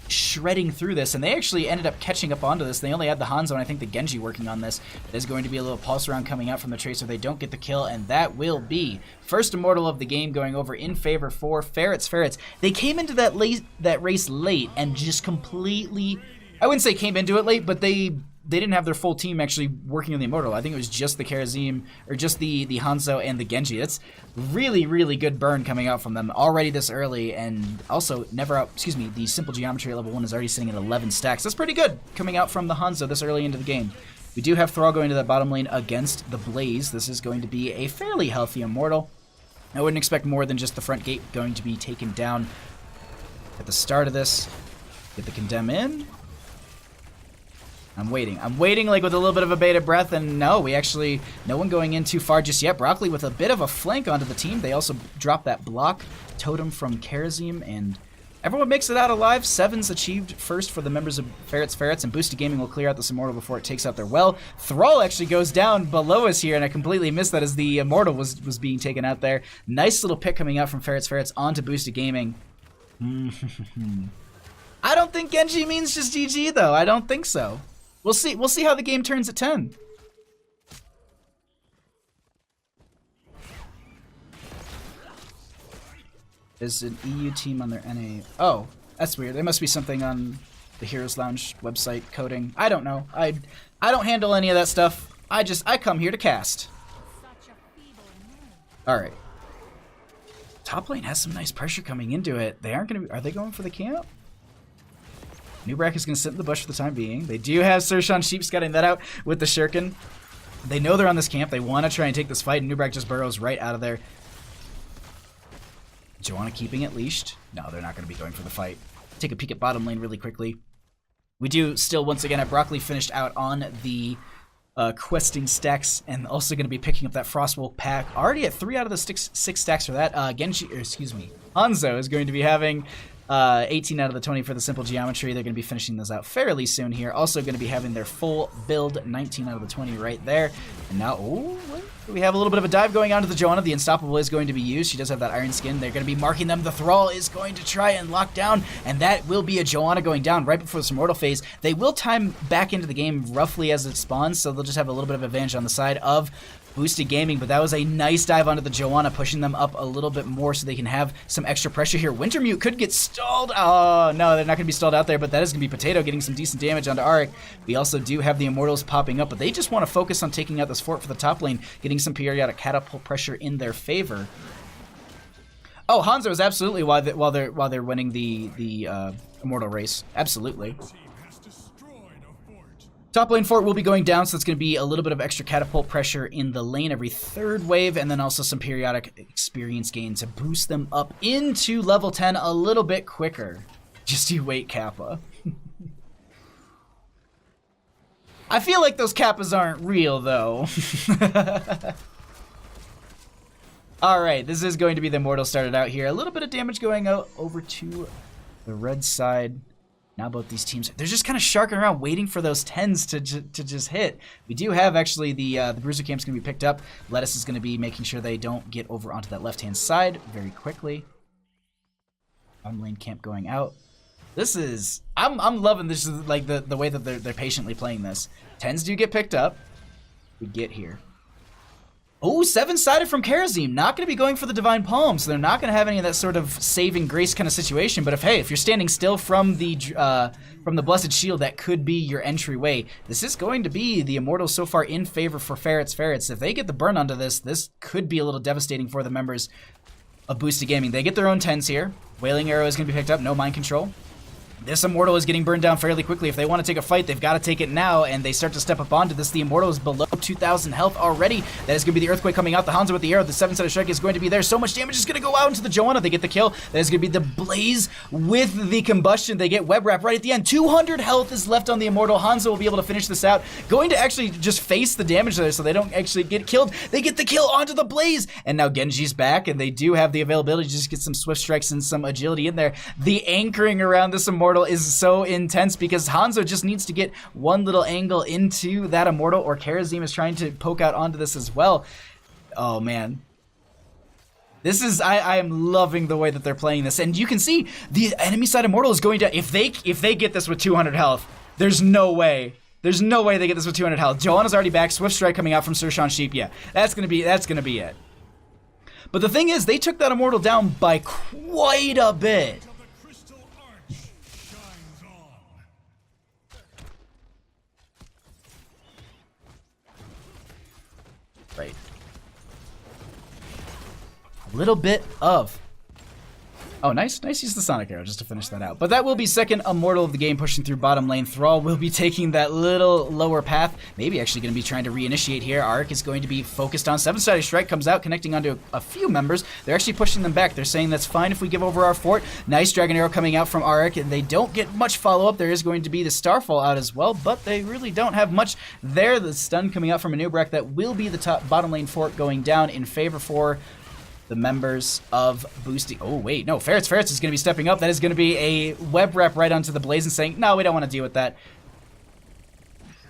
shredding through this, and they actually ended up catching up onto this. They only had the Hanzo and I think the Genji working on this. There's going to be a little pulse round coming out from the Tracer. They don't get the kill, and that will be first Immortal of the game going over in favor for Ferrets. They came into that race late and just completely... I wouldn't say came into it late, but they didn't have their full team actually working on the Immortal. I think it was just the Karazim, or just the Hanzo and the Genji. It's really, really good burn coming out from them already this early, and also the Simple Geometry at level 1 is already sitting at 11 stacks. That's pretty good coming out from the Hanzo this early into the game. We do have Thrall going to that bottom lane against the Blaze. This is going to be a fairly healthy Immortal. I wouldn't expect more than just the front gate going to be taken down at the start of this. Get the Condemn in. I'm waiting like with a little bit of a bated breath, and no one going in too far just yet. Broccoli with a bit of a flank onto the team. They also drop that block totem from Karazim, and everyone makes it out alive. 7's achieved first for the members of Ferrets, and Boostid Gaming will clear out this Immortal before it takes out their well. Thrall actually goes down below us here, and I completely missed that as the Immortal was being taken out there. Nice little pick coming out from Ferrets onto Boostid Gaming. I don't think Genji means just GG though. I don't think so. We'll see how the game turns at 10. There's an EU team on their NA. Oh, that's weird. There must be something on the Heroes Lounge website coding. I don't know. I don't handle any of that stuff. I come here to cast. All right. Top lane has some nice pressure coming into it. They aren't going to be... Are they going for the camp? Nubrak is going to sit in the bush for the time being. They do have Sershan Sheep scouting that out with the Shuriken. They know they're on this camp. They want to try and take this fight, and Nubrak just burrows right out of there. Joanna keeping it leashed. No, they're not going to be going for the fight. Take a peek at bottom lane really quickly. We do still, once again, have Broccoli finished out on the questing stacks, and also going to be picking up that Frostwolf pack. Already at 3 out of the 6 stacks for that. Hanzo is going to be having... 18 out of the 20 for the Simple Geometry. They're going to be finishing those out fairly soon here. Also going to be having their full build, 19 out of the 20 right there. And now, we have a little bit of a dive going on to the Joanna. The Unstoppable is going to be used. She does have that Iron Skin. They're going to be marking them. The Thrall is going to try and lock down, and that will be a Joanna going down right before this Immortal phase. They will time back into the game roughly as it spawns, so they'll just have a little bit of advantage on the side of Boostid Gaming, but that was a nice dive onto the Joanna, pushing them up a little bit more so they can have some extra pressure here. Wintermute could get stalled. Oh, no, they're not going to be stalled out there, but that is going to be Potato getting some decent damage onto Arik. We also do have the Immortals popping up, but they just want to focus on taking out this fort for the top lane, getting some periodic catapult pressure in their favor. Oh, Hanzo is absolutely while they're winning the Immortal race. Absolutely. Top lane fort will be going down, so it's going to be a little bit of extra catapult pressure in the lane every third wave, and then also some periodic experience gain to boost them up into level 10 a little bit quicker. Just you wait, Kappa. I feel like those Kappas aren't real, though. Alright, this is going to be the Immortal started out here. A little bit of damage going out over to the red side. Now both these teams, they're just kind of sharking around waiting for those 10s to just hit. We do have actually the Bruiser Camp's going to be picked up. Lettuce is going to be making sure they don't get over onto that left-hand side very quickly. Bottom lane camp going out. This is, I'm loving this, like the way that they're patiently playing this. 10s do get picked up. We get here. Oh, 7-sided from Karazim. Not going to be going for the Divine Palm, so they're not going to have any of that sort of saving grace kind of situation. But if you're standing still from the Blessed Shield, that could be your entryway. This is going to be the Immortals so far in favor for Ferrets. If they get the burn onto this, this could be a little devastating for the members of Boostid Gaming. They get their own 10s here. Wailing Arrow is going to be picked up. No mind control. This Immortal is getting burned down fairly quickly. If they want to take a fight, they've got to take it now, and they start to step up onto this. The Immortal is below 2,000 health already. That is going to be the Earthquake coming out. The Hanzo with the arrow. The 7-sided strike is going to be there. So much damage is going to go out into the Joanna. They get the kill. That is going to be the Blaze with the combustion. They get Web Wrap right at the end. 200 health is left on the Immortal. Hanzo will be able to finish this out. Going to actually just face the damage there so they don't actually get killed. They get the kill onto the Blaze. And now Genji's back, and they do have the availability to just get some swift strikes and some agility in there. The anchoring around this Immortal is so intense because Hanzo just needs to get one little angle into that Immortal, or Karazim is trying to poke out onto this as well. Oh man. This is, I am loving the way that they're playing this, and you can see the enemy side Immortal is going to, if they get this with 200 health, there's no way they get this with 200 health. Joanna's already back, Swift Strike coming out from Sir Sean Sheep. Yeah, that's gonna be it. But the thing is, they took that Immortal down by quite a bit. Right. A little bit of... Oh, nice use the Sonic Arrow just to finish that out. But that will be second Immortal of the game pushing through bottom lane. Thrall will be taking that little lower path. Maybe actually going to be trying to reinitiate here. Arc is going to be focused on 7-sided strike. Comes out, connecting onto a few members. They're actually pushing them back. They're saying that's fine if we give over our fort. Nice Dragon Arrow coming out from Arc. And they don't get much follow-up. There is going to be the Starfall out as well, but they really don't have much there. The stun coming out from Anubrak. That will be the bottom lane fort going down in favor for the members of Boostid. Oh, wait, no, Ferrets is going to be stepping up. That is going to be a web wrap right onto the Blaze and saying, no, we don't want to deal with that.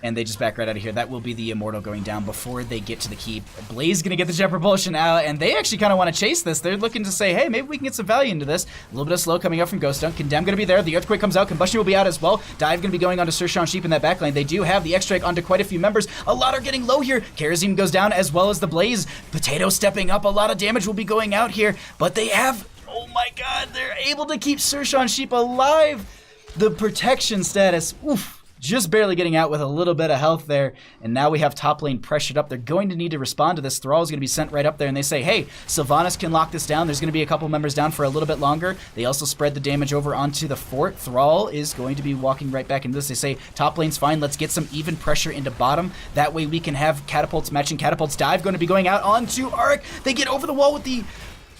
And they just back right out of here. That will be the Immortal going down before they get to the keep. Blaze going to get the Jet Propulsion out, and they actually kind of want to chase this. They're looking to say, hey, maybe we can get some value into this. A little bit of slow coming out from Ghost Dunk. Condemn going to be there. The Earthquake comes out. Combustion will be out as well. Dive going to be going onto Sir Sean Sheep in that back lane. They do have the X-Strike onto quite a few members. A lot are getting low here. Karazim goes down as well as the Blaze. Potato stepping up. A lot of damage will be going out here, but they have... Oh my god, they're able to keep Sir Sean Sheep alive. The protection status, oof. Just barely getting out with a little bit of health there, and now we have top lane pressured up. They're going to need to respond to this. Thrall is going to be sent right up there, and they say, hey, Sylvanas can lock this down. There's going to be a couple members down for a little bit longer. They also spread the damage over onto the fort. Thrall is going to be walking right back into this. They say, top lane's fine. Let's get some even pressure into bottom. That way we can have catapults matching catapults. Dive going to be going out onto Arc. They get over the wall with the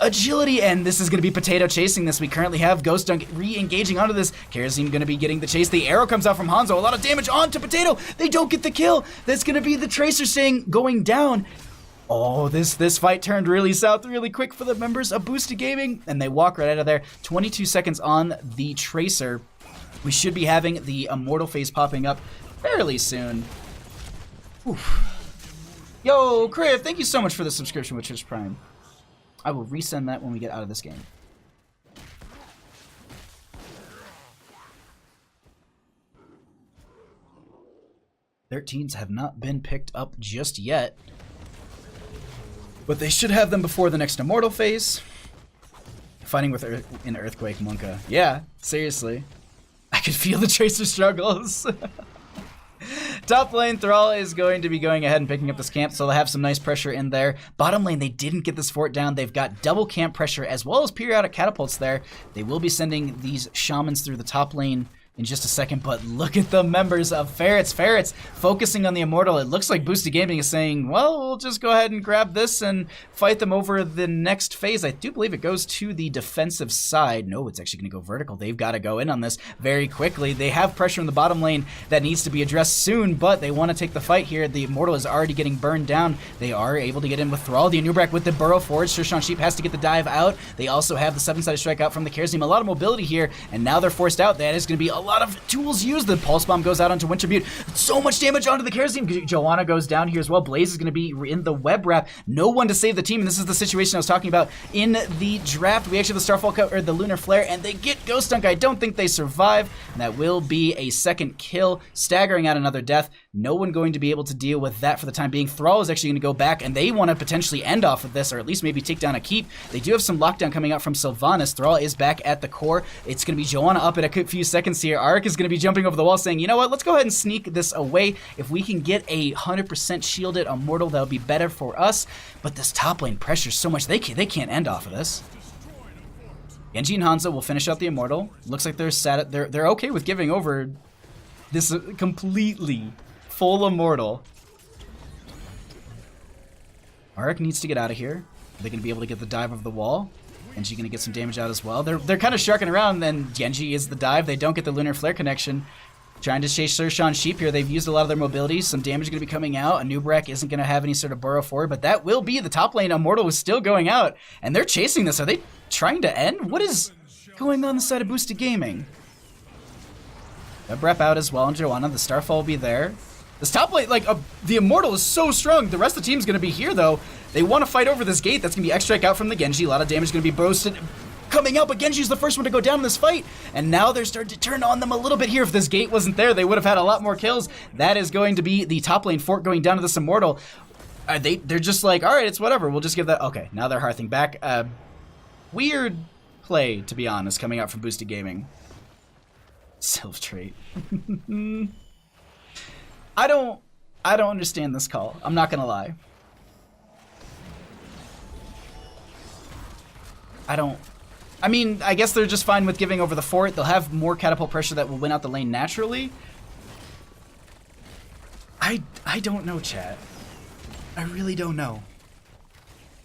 agility, and this is going to be Potato chasing this. We currently have Ghost Dunk re-engaging onto this. Karazim going to be getting the chase. The arrow comes out from Hanzo. A lot of damage onto Potato. They don't get the kill. That's going to be the Tracer saying going down. Oh, this fight turned really south really quick for the members of Boostid Gaming, and they walk right out of there. 22 seconds on the Tracer. We should be having the Immortal phase popping up fairly soon. Oof. Yo, Criv, thank you so much for the subscription with Twitch Prime. I will resend that when we get out of this game. Thirteens have not been picked up just yet, but they should have them before the next Immortal phase. Fighting with an Earthquake Monka. Yeah, seriously. I could feel the Tracer struggles. Top lane, Thrall is going to be going ahead and picking up this camp, so they'll have some nice pressure in there. Bottom lane, they didn't get this fort down. They've got double camp pressure as well as periodic catapults there. They will be sending these shamans through the top lane in just a second, but look at the members of Ferrets. Ferrets focusing on the Immortal. It looks like Boostid Gaming is saying, well, we'll just go ahead and grab this and fight them over the next phase. I do believe it goes to the defensive side. No, it's actually going to go vertical. They've got to go in on this very quickly. They have pressure in the bottom lane that needs to be addressed soon, but they want to take the fight here. The Immortal is already getting burned down. They are able to get in with Thrall. The Anubrak with the burrow forward. Sershan Sheep has to get the dive out. They also have the 7-sided strike out from the Cares team. A lot of mobility here, and now they're forced out. That is going to be a lot of tools used. The Pulse Bomb goes out onto Winter Butte. So much damage onto the Cares team. Joanna goes down here as well. Blaze is going to be in the web wrap. No one to save the team, and this is the situation I was talking about in the draft. We actually have the Starfall cut, or the Lunar Flare, and they get Ghost Dunk. I don't think they survive, and that will be a second kill, staggering out another death. No one going to be able to deal with that for the time being. Thrall is actually going to go back, and they want to potentially end off of this, or at least maybe take down a keep. They do have some lockdown coming out from Sylvanas. Thrall is back at the core. It's going to be Joanna up in a few seconds here. Arik is going to be jumping over the wall saying, you know what, let's go ahead and sneak this away. If we can get a 100% shielded Immortal, that would be better for us. But this top lane pressure so much, they can't end off of this. Genji and Hanzo will finish out the Immortal. Looks like they're okay with giving over this completely full Immortal. Arik needs to get out of here. Are they going to be able to get the dive of the wall? Genji going to get some damage out as well. They're kind of sharking around, then Genji is the dive. They don't get the Lunar Flare connection. Trying to chase Sershan Sheep here. They've used a lot of their mobility. Some damage is going to be coming out. Anubrak isn't going to have any sort of burrow forward, but that will be the top lane. Immortal is still going out, and they're chasing this. Are they trying to end? What is going on the side of Boostid Gaming? Web wrap out as well, and Joanna. The Starfall will be there. This top lane, like, the Immortal is so strong. The rest of the team's going to be here, though. They want to fight over this gate. That's going to be X-Strike out from the Genji. A lot of damage going to be boosted coming out, but Genji's the first one to go down in this fight. And now they're starting to turn on them a little bit here. If this gate wasn't there, they would have had a lot more kills. That is going to be the top lane fort going down to this Immortal. They're just like, all right, it's whatever. We'll just give that. Okay, now they're hearthing back. Weird play, to be honest, coming out from Boostid Gaming. Sylph trait. I don't understand this call. I'm not gonna lie. I mean, I guess they're just fine with giving over the fort. They'll have more catapult pressure that will win out the lane naturally. I don't know, chat. I really don't know.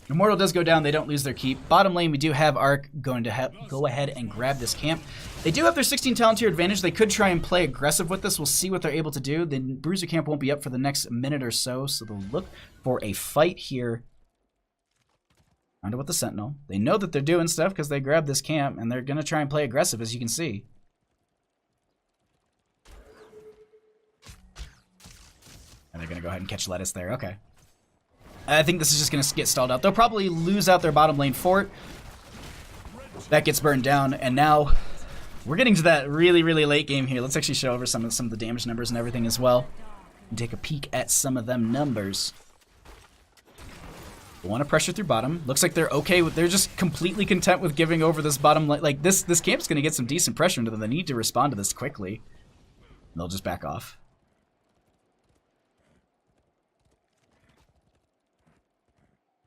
Immortal does go down. They don't lose their keep. Bottom lane, we do have Ark going to go ahead and grab this camp. They do have their 16 talent tier advantage. They could try and play aggressive with this. We'll see what they're able to do. The Bruiser camp won't be up for the next minute or so, so they'll look for a fight here. Under with the Sentinel. They know that they're doing stuff because they grabbed this camp, and they're going to try and play aggressive, as you can see. And they're going to go ahead and catch Lettuce there. Okay. I think this is just going to get stalled out. They'll probably lose out their bottom lane fort. That gets burned down, and now we're getting to that really, really late game here. Let's actually show over some of the damage numbers and everything as well. And take a peek at some of them numbers. They want to pressure through bottom. Looks like they're okay with. They're just completely content with giving over this bottom. Like this camp's going to get some decent pressure into them. They need to respond to this quickly. And they'll just back off.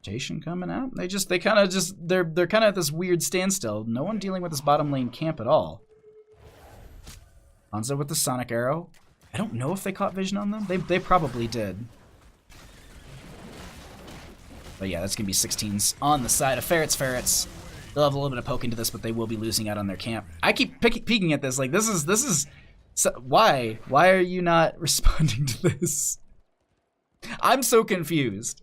Jason coming out. They're kind of at this weird standstill. No one dealing with this bottom lane camp at all. Hanzo with the Sonic Arrow. I don't know if they caught vision on them. They probably did. But yeah, that's going to be 16s on the side of Ferrets. Ferrets. They'll have a little bit of poke into this, but they will be losing out on their camp. I keep peeking at this. Like, this is... So, why? Why are you not responding to this? I'm so confused.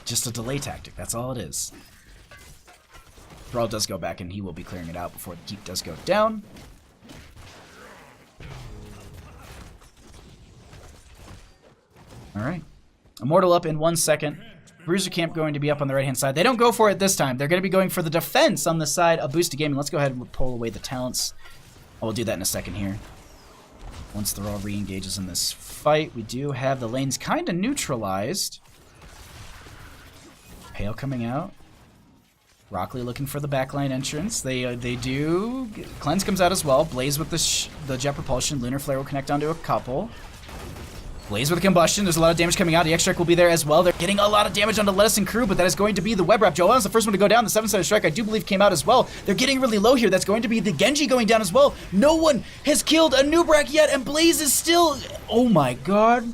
Just a delay tactic. That's all it is. Thrall does go back, and he will be clearing it out before the keep does go down. All right. Immortal up in 1 second. Bruiser camp going to be up on the right-hand side. They don't go for it this time. They're going to be going for the defense on the side of Boostid Gaming. Let's go ahead and pull away the talents. Oh, we'll do that in a second here. Once Thrall re-engages in this fight, we do have the lanes kind of neutralized. Pale coming out. Rockley looking for the backline entrance. They do. Cleanse comes out as well. Blaze with the Jet Propulsion. Lunar Flare will connect onto a couple. Blaze with a combustion. There's a lot of damage coming out. The X-Strike will be there as well. They're getting a lot of damage onto Lettuce and Crew, but that is going to be the Web Wrap. Joanna's the first one to go down. The 7-sided strike, I do believe, came out as well. They're getting really low here. That's going to be the Genji going down as well. No one has killed a Nubrak yet, and Blaze is still... Oh my god.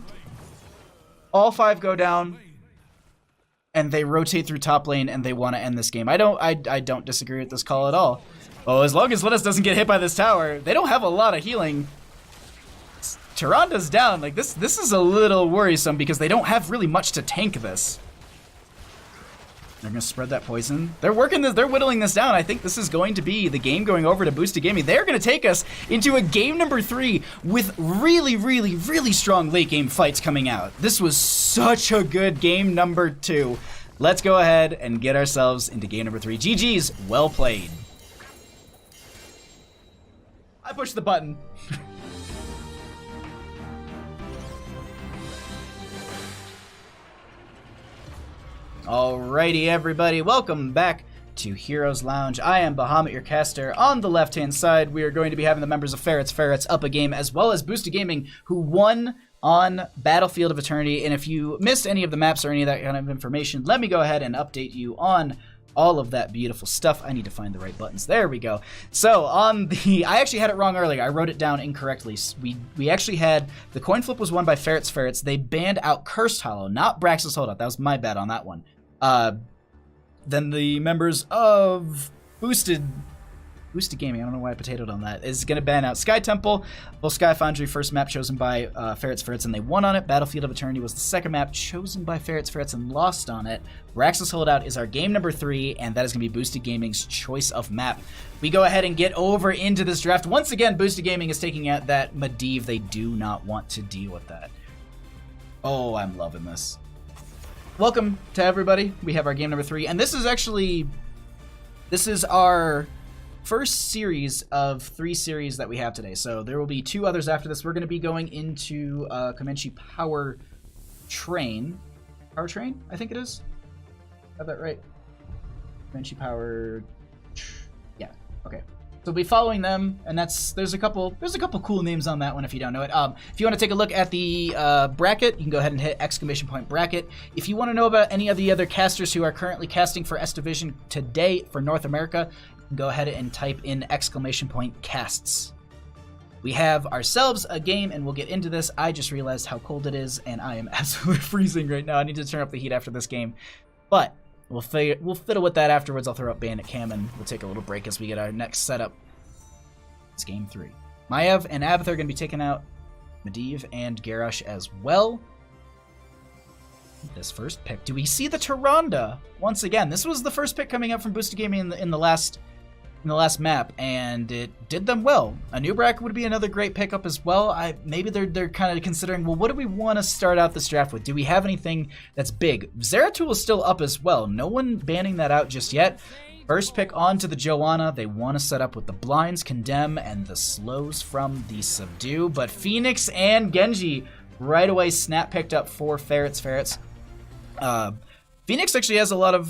All 5 go down, and they rotate through top lane, and they want to end this game. I don't disagree with this call at all. Well, as long as Lettuce doesn't get hit by this tower, they don't have a lot of healing. Tyranda's down. Like, this is a little worrisome because they don't have really much to tank this. They're gonna spread that poison. They're working this, they're whittling this down. I think this is going to be the game going over to Boostid Gaming. They're gonna take us into a game number 3 with really strong late game fights coming out. This was such a good game number 2. Let's go ahead and get ourselves into game number 3. GG's, well played. I pushed the button. Alrighty, everybody, welcome back to Heroes Lounge. I am Bahamut, your caster. On the left-hand side, we are going to be having the members of Ferrets up a game, as well as Boostid Gaming, who won on Battlefield of Eternity. And if you missed any of the maps or any of that kind of information, let me go ahead and update you on all of that beautiful stuff. I need to find the right buttons. There we go. So on the, I actually had it wrong earlier. I wrote it down incorrectly. We actually had, the coin flip was won by Ferrets. They banned out Cursed Hollow, not Brax's Holdout. That was my bad on that one. Then the members of Boostid Gaming, I don't know why I potatoed on that, is going to ban out Sky Temple. Well, Sky Foundry, first map chosen by Ferrets, and they won on it. Battlefield of Eternity was the second map chosen by Ferrets, and lost on it. Brax's Holdout is our game number 3, and that is going to be Boostid Gaming's choice of map. We go ahead and get over into this draft. Once again, Boostid Gaming is taking out that Medivh. They do not want to deal with that. Oh, I'm loving this. Welcome to everybody. We have our game number 3, and this is our first series of 3 series that we have today. So there will be 2 others after this. We're going to be going into Comanche Powertrain, I think it is. Have that right? Comanche Power. Yeah. Okay. So we'll be following them, and there's a couple cool names on that one if you don't know it. If you want to take a look at the bracket, you can go ahead and hit ! bracket. If you want to know about any of the other casters who are currently casting for S Division today for North America, you can go ahead and type in ! casts. We have ourselves a game, and we'll get into this. I just realized how cold it is, and I am absolutely freezing right now. I need to turn up the heat after this game, but we'll fiddle with that afterwards. I'll throw up Bandit Cam, and we'll take a little break as we get our next setup. It's game 3. Maiev and Abathur are going to be taking out Medivh and Garrosh as well. This first pick. Do we see the Tyrande once again? This was the first pick coming up from Boostid Gaming in the last map, and it did them well. A Nubrak would be another great pickup as well. Maybe they're kind of considering, well, what do we want to start out this draft with? Do we have anything that's big? Zeratul is still up as well. No one banning that out just yet. First pick onto the Joanna. They want to set up with the blinds, condemn, and the slows from the subdue. But Phoenix and Genji right away snap picked up for Ferrets. Phoenix actually has a lot of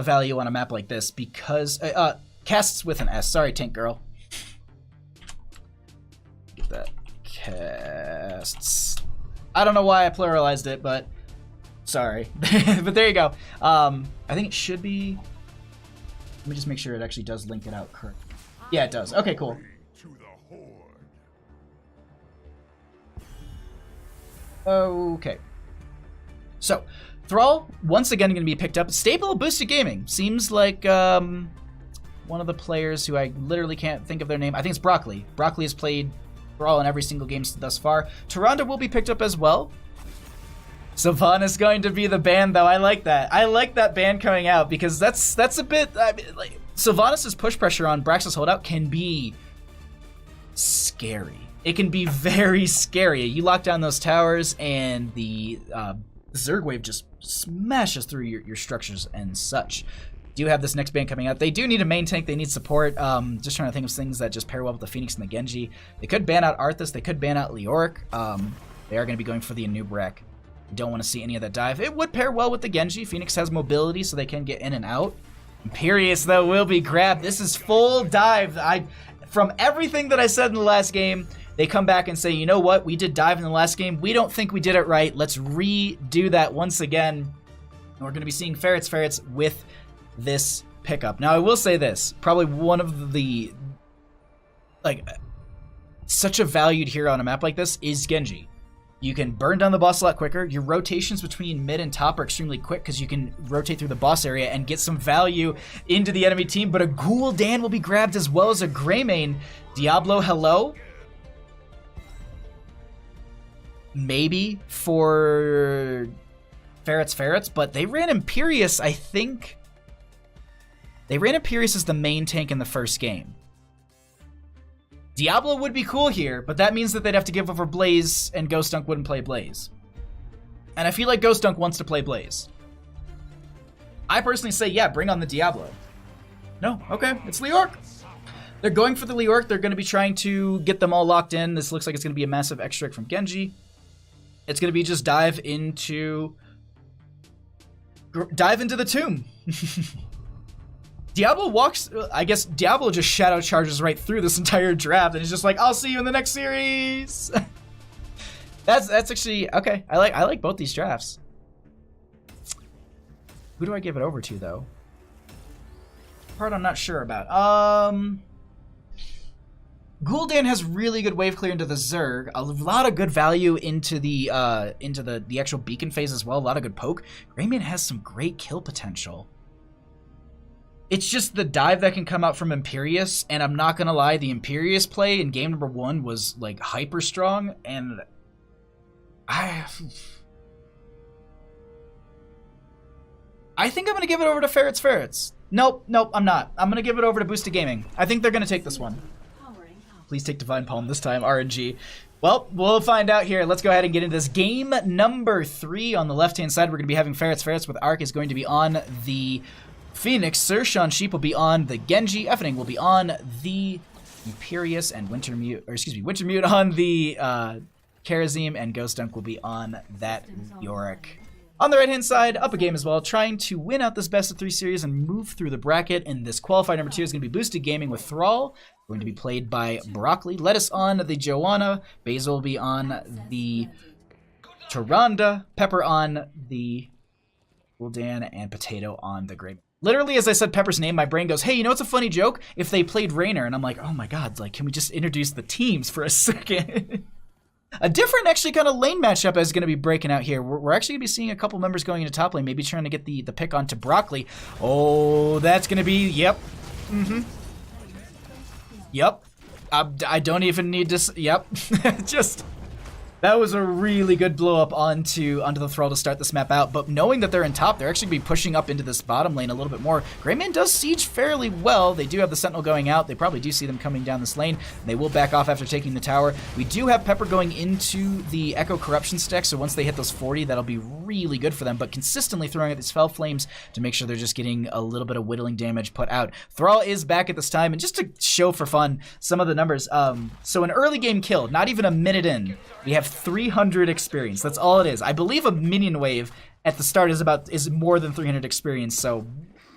value on a map like this because casts with an S. Sorry, Tank Girl. Get that. Casts. I don't know why I pluralized it, but sorry. But there you go. I think it should be. Let me just make sure it actually does link it out correctly. Yeah, it does. Okay, cool. Okay. So, Thrall, once again, going to be picked up. Staple of Boostid Gaming. Seems like one of the players who I literally can't think of their name. I think it's Broccoli. Broccoli has played Thrall in every single game thus far. Tyrande will be picked up as well. Sylvanas going to be the ban, though. I like that. I like that ban coming out because that's a bit. I mean, like, Sylvanas' push pressure on Brax's Holdout can be scary. It can be very scary. You lock down those towers, and the Zerg wave just smashes through your structures and such. Do have this next ban coming out. They do need a main tank. They need support. Just trying to think of things that just pair well with the Phoenix and the Genji. They could ban out Arthas. They could ban out Leoric. They are going to be going for the Anubrak. Don't want to see any of that dive. It would pair well with the Genji. Phoenix has mobility, so they can get in and out. Imperious, though, will be grabbed. This is full dive. From everything that I said in the last game, They come back and say, you know what? We did dive in the last game. We don't think we did it right. Let's redo that once again. And we're going to be seeing Ferrets with this pickup. Now, I will say this. Probably one of the, like, such a valued hero on a map like this is Genji. You can burn down the boss a lot quicker. Your rotations between mid and top are extremely quick because you can rotate through the boss area and get some value into the enemy team. But a Gul'dan will be grabbed as well as a Greymane. Diablo, hello? Maybe for Ferrets, but they ran Imperius, I think. They ran Imperius as the main tank in the first game. Diablo would be cool here, but that means that they'd have to give over Blaze, and Ghost Dunk wouldn't play Blaze. And I feel like Ghost Dunk wants to play Blaze. I personally say, yeah, bring on the Diablo. No, okay, it's Leorc. They're going for the Leorc. They're going to be trying to get them all locked in. This looks like it's going to be a massive extract from Genji. It's going to be just dive into the tomb. Diablo walks, I guess Diablo just shadow charges right through this entire draft and is just like, I'll see you in the next series. That's actually, okay. I like both these drafts. Who do I give it over to though? Part I'm not sure about. Gul'dan has really good wave clear into the Zerg. A lot of good value into the actual beacon phase as well. A lot of good poke. Greymane has some great kill potential. It's just the dive that can come out from Imperius, and I'm not gonna lie, the Imperius play in game number 1 was like hyper strong, and I think I'm gonna give it over to Ferrets. Nope, I'm not. I'm gonna give it over to Boostid Gaming. I think they're gonna take this one. Please take Divine Palm this time, RNG. Well, we'll find out here. Let's go ahead and get into this. Game number 3 on the left-hand side. We're gonna be having Ferrets with Arc is going to be on the Phoenix, Sir Sean Sheep will be on the Genji, Effening will be on the Imperius, and Wintermute on the Karazim, and Ghost Dunk will be on that Yorick. On the right-hand side, up a game as well, trying to win out this best-of-3 series and move through the bracket. And this qualifier number 2 is going to be Boostid Gaming with Thrall, going to be played by Broccoli. Lettuce on the Joanna, Basil will be on the Tyrande, Pepper on the Gul'dan, and Potato on the Grey. Literally, as I said Pepper's name, my brain goes, hey, you know what's a funny joke? If they played Raynor, and I'm like, oh my god, like, can we just introduce the teams for a second? A different, actually, kind of lane matchup is going to be breaking out here. We're actually going to be seeing a couple members going into top lane, maybe trying to get the pick onto Broccoli. Oh, that's going to be, yep. Yep. I don't even need to, yep. Just... that was a really good blow up onto the Thrall to start this map out, but knowing that they're in top, they're actually going to be pushing up into this bottom lane a little bit more. Greymane does siege fairly well. They do have the Sentinel going out. They probably do see them coming down this lane. They will back off after taking the tower. We do have Pepper going into the Echo Corruption stack, so once they hit those 40, that'll be really good for them, but consistently throwing out these Fell Flames to make sure they're just getting a little bit of whittling damage put out. Thrall is back at this time, and just to show for fun some of the numbers, so an early game kill, not even a minute in, we have 300 experience. That's all it is. I believe a minion wave at the start is more than 300 experience, so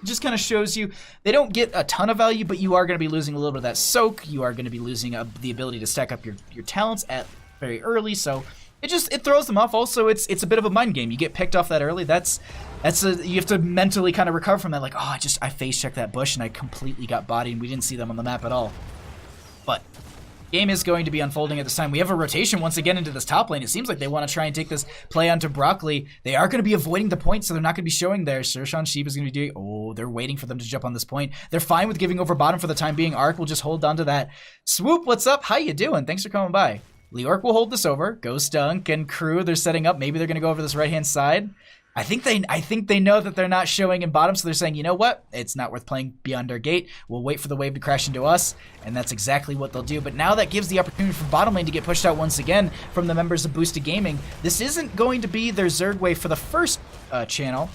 just kind of shows you they don't get a ton of value, but you are going to be losing a little bit of that soak. You are going to be losing the ability to stack up your talents at very early, so it throws them off. Also, it's a bit of a mind game. You get picked off that early. You have to mentally kind of recover from that. Like, oh, I face checked that bush and I completely got bodied and we didn't see them on the map at all. But game is going to be unfolding at this time. We have a rotation once again into this top lane. It seems like they want to try and take this play onto Broccoli. They are going to be avoiding the point, so they're not going to be showing there. Sir Sean Sheep is going to be doing... oh, they're waiting for them to jump on this point. They're fine with giving over bottom for the time being. Arc will just hold on to that. Swoop, what's up? How you doing? Thanks for coming by. Leorc will hold this over. Ghost Dunk and crew, they're setting up. Maybe they're going to go over this right-hand side. I think they know that they're not showing in bottom, so they're saying, you know what? It's not worth playing beyond our gate. We'll wait for the wave to crash into us, and that's exactly what they'll do. But now that gives the opportunity for bottom lane to get pushed out once again from the members of Boostid Gaming. This isn't going to be their Zerg wave for the first channel.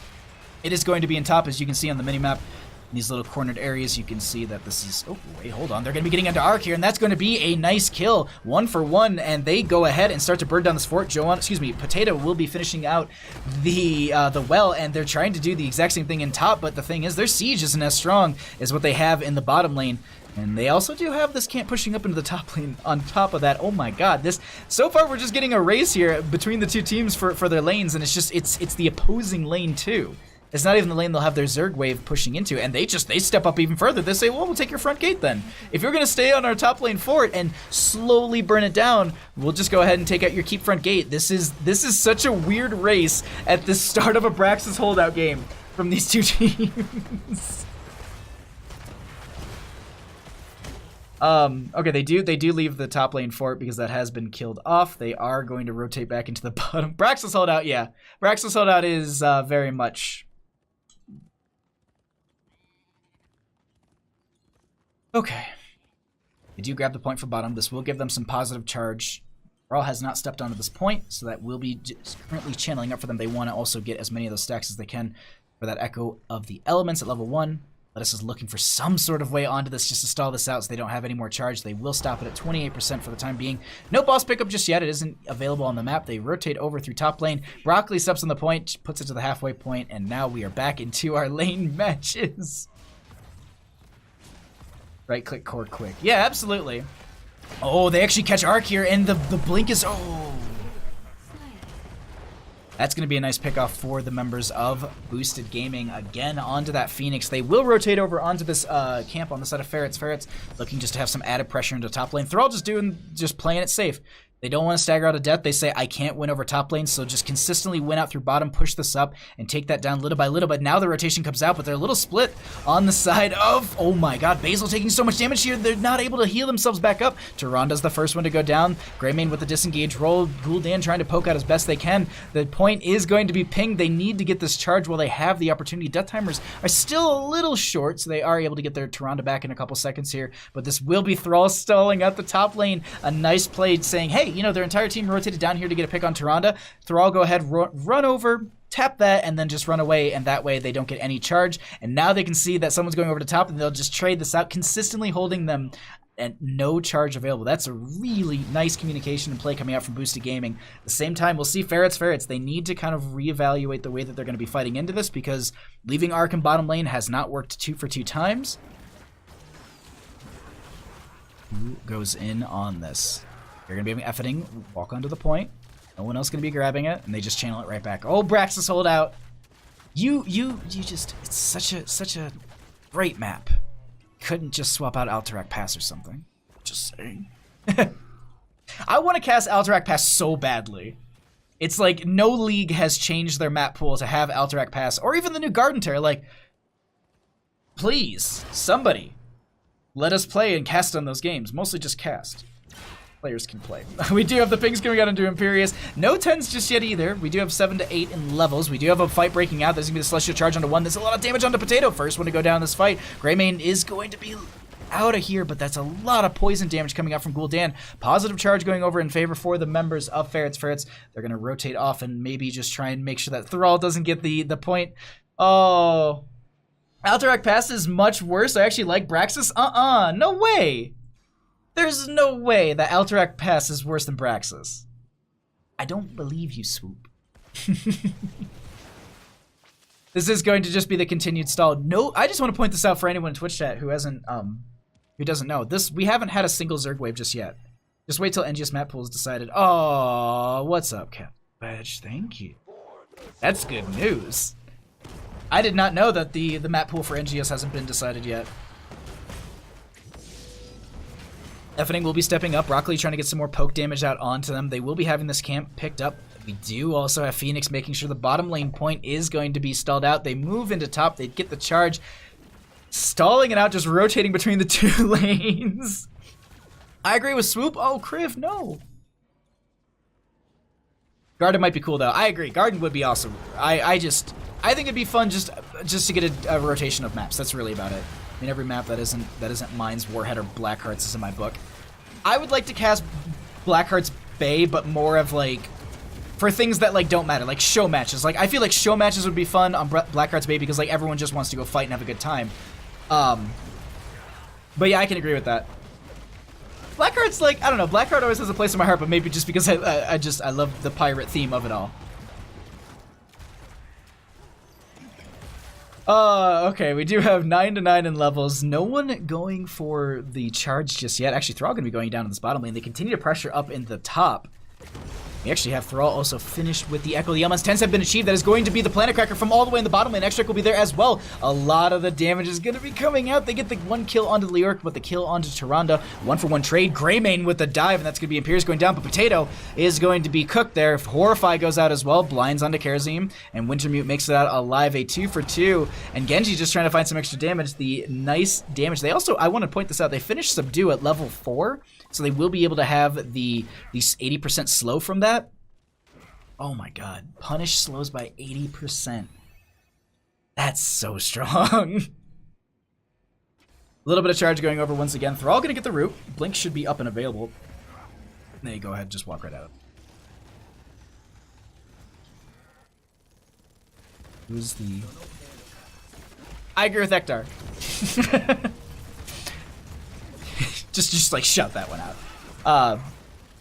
It is going to be in top, as you can see on the minimap. In these little cornered areas, you can see that this is... oh, wait, hold on. They're going to be getting into Arc here, and that's going to be a nice kill. 1 for 1, and they go ahead and start to burn down this fort. Potato will be finishing out the well, and they're trying to do the exact same thing in top, but the thing is, their siege isn't as strong as what they have in the bottom lane. And they also do have this camp pushing up into the top lane on top of that. Oh my god, this so far we're just getting a race here between the two teams for their lanes, and it's the opposing lane too. It's not even the lane they'll have their Zerg wave pushing into, and they step up even further. They say, well, we'll take your front gate then. If you're gonna stay on our top lane fort and slowly burn it down, we'll just go ahead and take out your keep front gate. This is such a weird race at the start of a Braxis holdout game from these two teams. Okay, they do leave the top lane fort because that has been killed off. They are going to rotate back into the bottom. Braxis holdout, yeah. Braxis holdout is very much... Okay. They do grab the point for bottom. This will give them some positive charge. Brawl has not stepped onto this point, so that will be currently channeling up for them. They want to also get as many of those stacks as they can for that Echo of the Elements at level 1. Lettuce is looking for some sort of way onto this just to stall this out so they don't have any more charge. They will stop it at 28% for the time being. No boss pickup just yet. It isn't available on the map. They rotate over through top lane. Broccoli steps on the point, puts it to the halfway point, and now we are back into our lane matches. Right click core quick. Yeah, absolutely. Oh, they actually catch Arc here, and the blink is... Oh. That's going to be a nice pickoff for the members of Boostid Gaming. Again, onto that Phoenix. They will rotate over onto this camp on the side of Ferrets. Ferrets looking just to have some added pressure into top lane. Thrall just playing it safe. They don't want to stagger out of death. They say, I can't win over top lane, so just consistently win out through bottom, push this up, and take that down little by little. But now the rotation comes out, but they're a little split on the side of... Oh my god, Basil taking so much damage here. They're not able to heal themselves back up. Tyrannda's the first one to go down. Greymane with the disengage roll. Gul'dan trying to poke out as best they can. The point is going to be pinged. They need to get this charge while they have the opportunity. Death timers are still a little short, so they are able to get their Tyrannda back in a couple seconds here. But this will be Thrall stalling at the top lane. A nice play saying, hey, you know, their entire team rotated down here to get a pick on Tyrannda. Thrall go ahead, run over, tap that, and then just run away, and that way they don't get any charge. And now they can see that someone's going over the top, and they'll just trade this out, consistently holding them and no charge available. That's a really nice communication and play coming out from Boostid Gaming. At the same time, we'll see Ferrets. They need to kind of reevaluate the way that they're going to be fighting into this, because leaving Arc in bottom lane has not worked 2 for 2 times. Who goes in on this? You're going to be efforting, walk onto the point. No one else going to be grabbing it, and they just channel it right back. Oh, Braxis hold out. You just, it's such a great map. Couldn't just swap out Alterac Pass or something. Just saying. I want to cast Alterac Pass so badly. It's like no league has changed their map pool to have Alterac Pass, or even the new Garden Tear. Like, please, somebody, let us play and cast on those games. Mostly just cast. Players can play. We do have the pings coming out into Imperius. No 10s just yet either. We do have 7 to 8 in levels. We do have a fight breaking out. There's going to be the Celestial Charge onto 1. There's a lot of damage onto Potato. First one to go down this fight. Greymane is going to be out of here, but that's a lot of poison damage coming out from Gul'dan. Positive charge going over in favor for the members of Ferrets. Ferrets, they're going to rotate off and maybe just try and make sure that Thrall doesn't get the point. Oh. Alterac Pass is much worse. I actually like Braxis. No way. There's no way that Alterac Pass is worse than Braxis. I don't believe you, Swoop. This is going to just be the continued stall. No, I just want to point this out for anyone in Twitch chat who doesn't know. We haven't had a single Zerg wave just yet. Just wait till NGS map pool is decided. Oh, what's up, Cap Badge? Thank you. That's good news. I did not know that the map pool for NGS hasn't been decided yet. Effening will be stepping up. Broccoli trying to get some more poke damage out onto them. They will be having this camp picked up. We do also have Phoenix making sure the bottom lane point is going to be stalled out. They move into top. They get the charge. Stalling it out, just rotating between the 2 lanes. I agree with Swoop. Oh, Kriv, no. Garden might be cool, though. I agree. Garden would be awesome. I think it'd be fun just to get a rotation of maps. That's really about it. I mean, every map that isn't Mines, Warhead, or Blackheart's is in my book. I would like to cast Blackheart's Bay, but more of like for things that like don't matter, like show matches. Like I feel like show matches would be fun on Blackheart's Bay because like everyone just wants to go fight and have a good time. But yeah, I can agree with that. Blackheart's like, I don't know, Blackheart always has a place in my heart, but maybe just because I love the pirate theme of it all. Okay, we do have 9 to 9 in levels. No one going for the charge just yet. Actually, Thrall going to be going down to this bottom lane. They continue to pressure up in the top. We actually have Thrall also finished with the Echo. The Elements 10s have been achieved. That is going to be the Planet Cracker from all the way in the bottom lane. Extra will be there as well. A lot of the damage is going to be coming out. They get the 1 kill onto Leoric, but the kill onto Tyrande. 1-for-1 trade. Greymane with the dive, and that's going to be Imperius going down, but Potato is going to be cooked there. Horrify goes out as well. Blinds onto Kharazim, and Wintermute makes it out alive. A 2-for-2, and Genji just trying to find some extra damage. The nice damage. They also, I want to point this out, they finished Subdue at level 4, so they will be able to have the 80% slow from that. Oh my god. Punish slows by 80%. That's so strong. A little bit of charge going over once again. Thrall gonna get the root. Blink should be up and available. There you go ahead, just walk right out. Who's the... I agree with Ektar. just like shut that one out.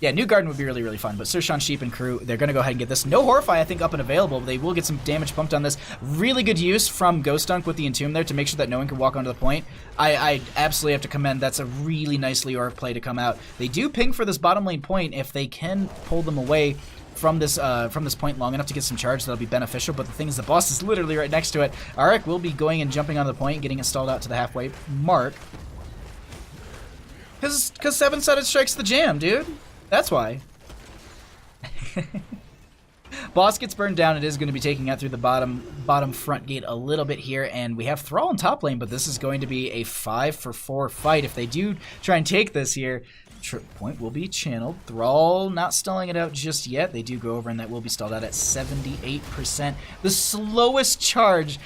Yeah, New Garden would be really, really fun, but Sershan, Sheep, and crew, they're going to go ahead and get this. No Horrify, I think, up and available. They will get some damage pumped on this. Really good use from Ghost Dunk with the Entomb there to make sure that no one can walk onto the point. I absolutely have to commend. That's a really nice Leoric play to come out. They do ping for this bottom lane point. If they can pull them away from this point long enough to get some charge, that'll be beneficial. But the thing is, the boss is literally right next to it. Arik will be going and jumping onto the point, getting it stalled out to the halfway mark. Because 7-sided strikes the jam, dude. That's why. Boss gets burned down. It is going to be taking out through the bottom front gate a little bit here, and we have Thrall in top lane, but this is going to be a 5-for-4 fight. If they do try and take this here, point will be channeled. Thrall not stalling it out just yet. They do go over, and that will be stalled out at 78%. The slowest charge,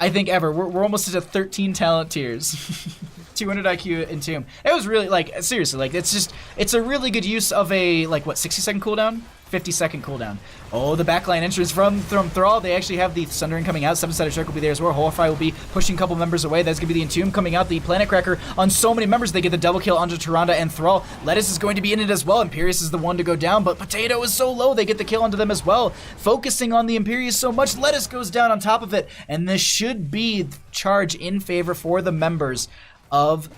I think, ever. We're almost at 13 talent tiers. 200 IQ Entomb. It was really, like, seriously, like, it's a really good use of a, like, what, 60-second cooldown? 50-second cooldown. Oh, the backline entrance from Thrall. They actually have the Sundering coming out. 7-sided Shark will be there as well. Horrify will be pushing a couple members away. That's going to be the Entomb coming out. The Planet Cracker on so many members. They get the double kill onto Tyrande and Thrall. Lettuce is going to be in it as well. Imperius is the one to go down, but Potato is so low. They get the kill onto them as well. Focusing on the Imperius so much. Lettuce goes down on top of it, and this should be charge in favor for the members of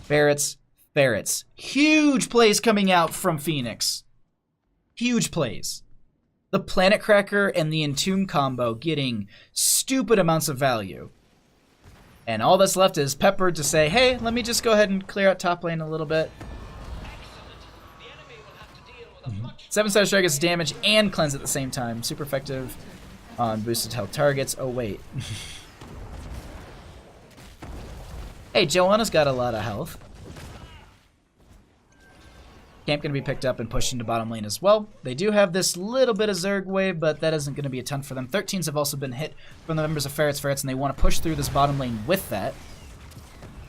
Ferrets. Huge plays coming out from Phoenix. Huge plays. The Planet Cracker and the Entomb combo getting stupid amounts of value. And all that's left is Pepper to say, hey, let me just go ahead and clear out top lane a little bit. 7-sided Strike gets damage and cleanse at the same time. Super effective on boosted health targets. Oh, wait. Hey, Joanna's got a lot of health. Camp going to be picked up and pushed into bottom lane as well. They do have this little bit of Zerg wave, but that isn't going to be a ton for them. 13s have also been hit from the members of Ferrets, and they want to push through this bottom lane with that.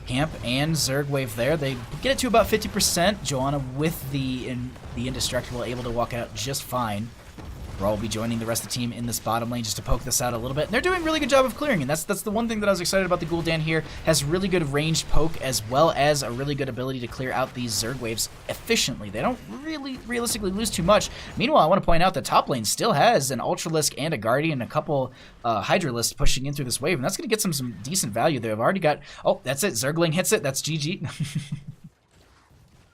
Camp and Zerg wave there. They get it to about 50%. Joanna with the Indestructible able to walk out just fine. Thrall will be joining the rest of the team in this bottom lane just to poke this out a little bit. And they're doing a really good job of clearing, and that's the one thing that I was excited about the Gul'dan here. Has really good ranged poke as well as a really good ability to clear out these Zerg waves efficiently. They don't really realistically lose too much. Meanwhile, I want to point out that top lane still has an Ultralisk and a Guardian and a couple Hydralisks pushing in through this wave, and that's going to get some decent value there. I've already got... Oh, that's it. Zergling hits it. That's GG.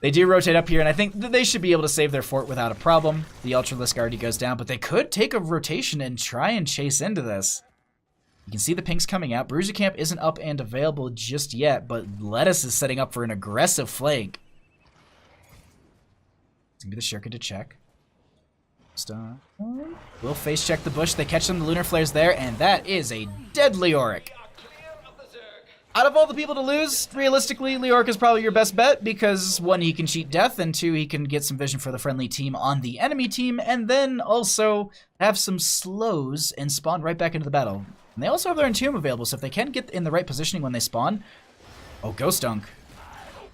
They do rotate up here, and I think that they should be able to save their fort without a problem. The Ultralisk already goes down, but they could take a rotation and try and chase into this. You can see the pinks coming out. Bruiser Camp isn't up and available just yet, but Lettuce is setting up for an aggressive flank. It's going to be the Shurken to check. Will face check the bush. They catch them. The Lunar Flare's there, and that is a deadly Leoric. Out of all the people to lose, realistically, Leoric is probably your best bet because, one, he can cheat death, and two, he can get some vision for the friendly team on the enemy team, and then also have some slows and spawn right back into the battle. And they also have their Entomb available, so if they can get in the right positioning when they spawn... Oh, Ghost Dunk.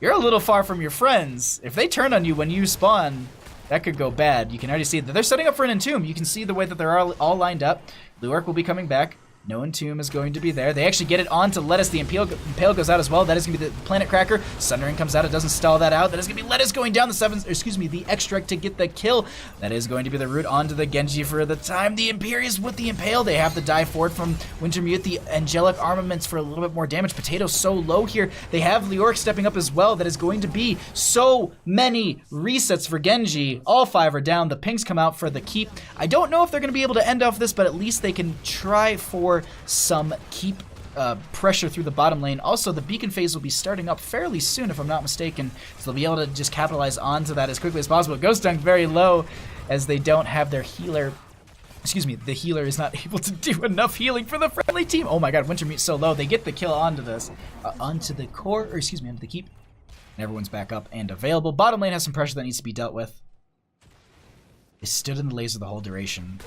You're a little far from your friends. If they turn on you when you spawn, that could go bad. You can already see that they're setting up for an Entomb. You can see the way that they're all lined up. Leoric will be coming back. No Entomb is going to be there. They actually get it on to Lettuce. The Impale goes out as well. That is going to be the Planet Cracker. Sundering comes out. It doesn't stall that out. That is going to be Lettuce going down the Extract to get the kill. That is going to be the root onto the Genji for the time. The Imperius with the Impale. They have the dive forward from Wintermute. The Angelic Armaments for a little bit more damage. Potato so low here. They have Leoric stepping up as well. That is going to be so many resets for Genji. All 5 are down. The pings come out for the keep. I don't know if they're going to be able to end off this, but at least they can try for some keep pressure through the bottom lane. Also, the beacon phase will be starting up fairly soon, if I'm not mistaken, so they'll be able to just capitalize onto that as quickly as possible. Ghost Dunk very low as they don't have their healer. Excuse me, the healer is not able to do enough healing for the friendly team. Oh my god, Wintermute so low. They get the kill onto this, onto the core, or excuse me, onto the keep. And everyone's back up and available. Bottom lane has some pressure that needs to be dealt with. They stood in the laser the whole duration.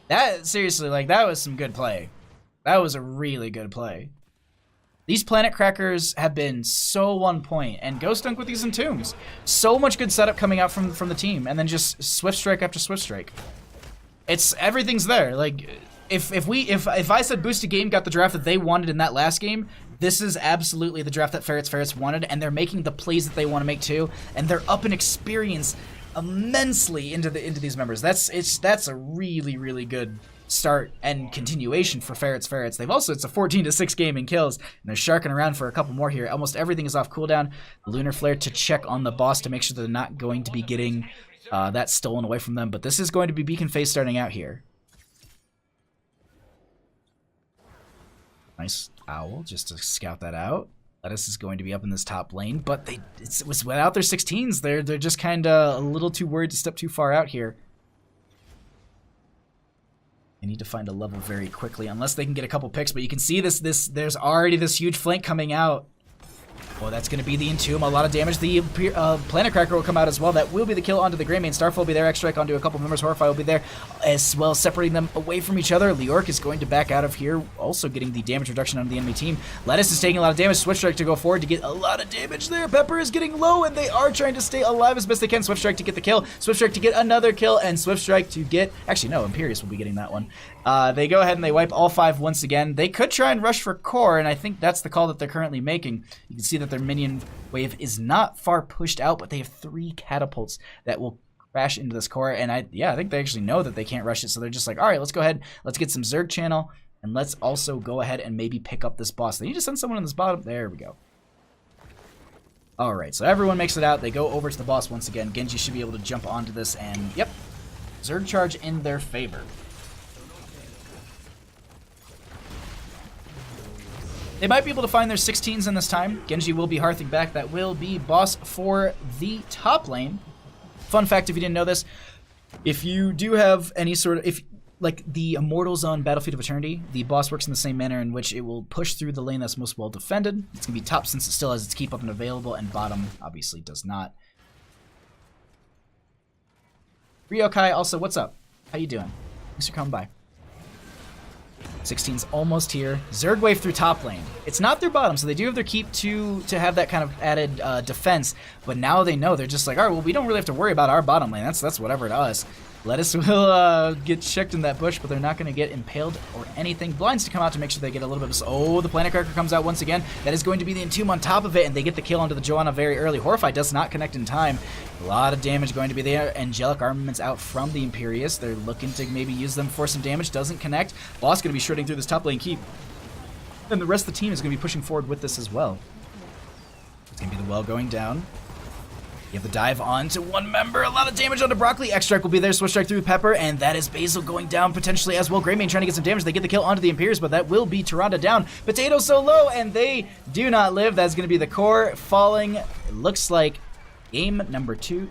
That, seriously, like, that was some good play. That was a really good play. These Planet Crackers have been so on point, and Ghost Dunk with these Entombs. So much good setup coming out from the team, and then just Swift Strike after Swift Strike. Everything's there. Like, if I said Boostid game got the draft that they wanted in that last game, this is absolutely the draft that Ferrets wanted, and they're making the plays that they want to make too, and they're up in experience immensely into these members. That's a really good start and continuation for Ferrets. They've also, it's a 14-6 game in kills, and they're sharking around for a couple more here. Almost everything is off cooldown. Lunar Flare to check on the boss to make sure they're not going to be getting that stolen away from them, but this is going to be beacon phase starting out here. Nice owl just to scout that out. Lettuce is going to be up in this top lane, but it was without their 16s. They're just kind of a little too worried to step too far out here. They need to find a level very quickly, unless they can get a couple picks. But you can see there's already this huge flank coming out. Oh, that's going to be the Entomb. A lot of damage. The Planet Cracker will come out as well. That will be the kill onto the Greymane. Starfall will be there. X-Strike onto a couple members. Horrify will be there as well, separating them away from each other. Leoric is going to back out of here, also getting the damage reduction on the enemy team. Lettuce is taking a lot of damage. Swift Strike to go forward to get a lot of damage there. Pepper is getting low, and they are trying to stay alive as best they can. Swift Strike to get the kill. Swift Strike to get another kill, and Swift Strike to get... Actually, no, Imperius will be getting that one. They go ahead and they wipe all 5 once again. They could try and rush for core, and I think that's the call that they're currently making. You can see that their minion wave is not far pushed out, but they have 3 catapults that will crash into this core, and I think they actually know that they can't rush it, so they're just like, all right, let's go ahead, let's get some Zerg channel, and let's also go ahead and maybe pick up this boss. They need to send someone in this bottom. There we go. All right, so everyone makes it out. They go over to the boss once again. Genji should be able to jump onto this, and yep, Zerg charge in their favor. They might be able to find their 16s in this time. Genji will be hearthing back. That will be boss for the top lane. Fun fact, if you didn't know this, if you do have any sort of... like the Immortals on Battlefield of Eternity, the boss works in the same manner in which it will push through the lane that's most well defended. It's going to be top since it still has its keep up and available, and bottom obviously does not. Ryokai, also, what's up? How you doing? Thanks for coming by. 16's almost here. Zerg wave through top lane. It's not their bottom, so they do have their keep to have that kind of added defense, but now they know. They're just like, all right, well, we don't really have to worry about our bottom lane. That's whatever to us. Lettuce will get checked in that bush, but they're not going to get impaled or anything. Blinds to come out to make sure they get a little bit of... Oh, the Planet Cracker comes out once again. That is going to be the Entomb on top of it, and they get the kill onto the Joanna very early. Horrify does not connect in time. A lot of damage going to be there. Angelic Armaments out from the Imperius. They're looking to maybe use them for some damage. Doesn't connect. Boss going to be shredding through this top lane keep. And the rest of the team is going to be pushing forward with this as well. It's going to be the well going down. You have the dive on to one member. A lot of damage onto Broccoli. X-Strike will be there. Switch Strike through Pepper. And that is Basil going down potentially as well. Greymane trying to get some damage. They get the kill onto the Imperius, but that will be Tyrande down. Potato so low, and they do not live. That's going to be the core falling. It looks like game number 3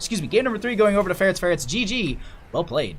going over to Ferrets. GG. Well played.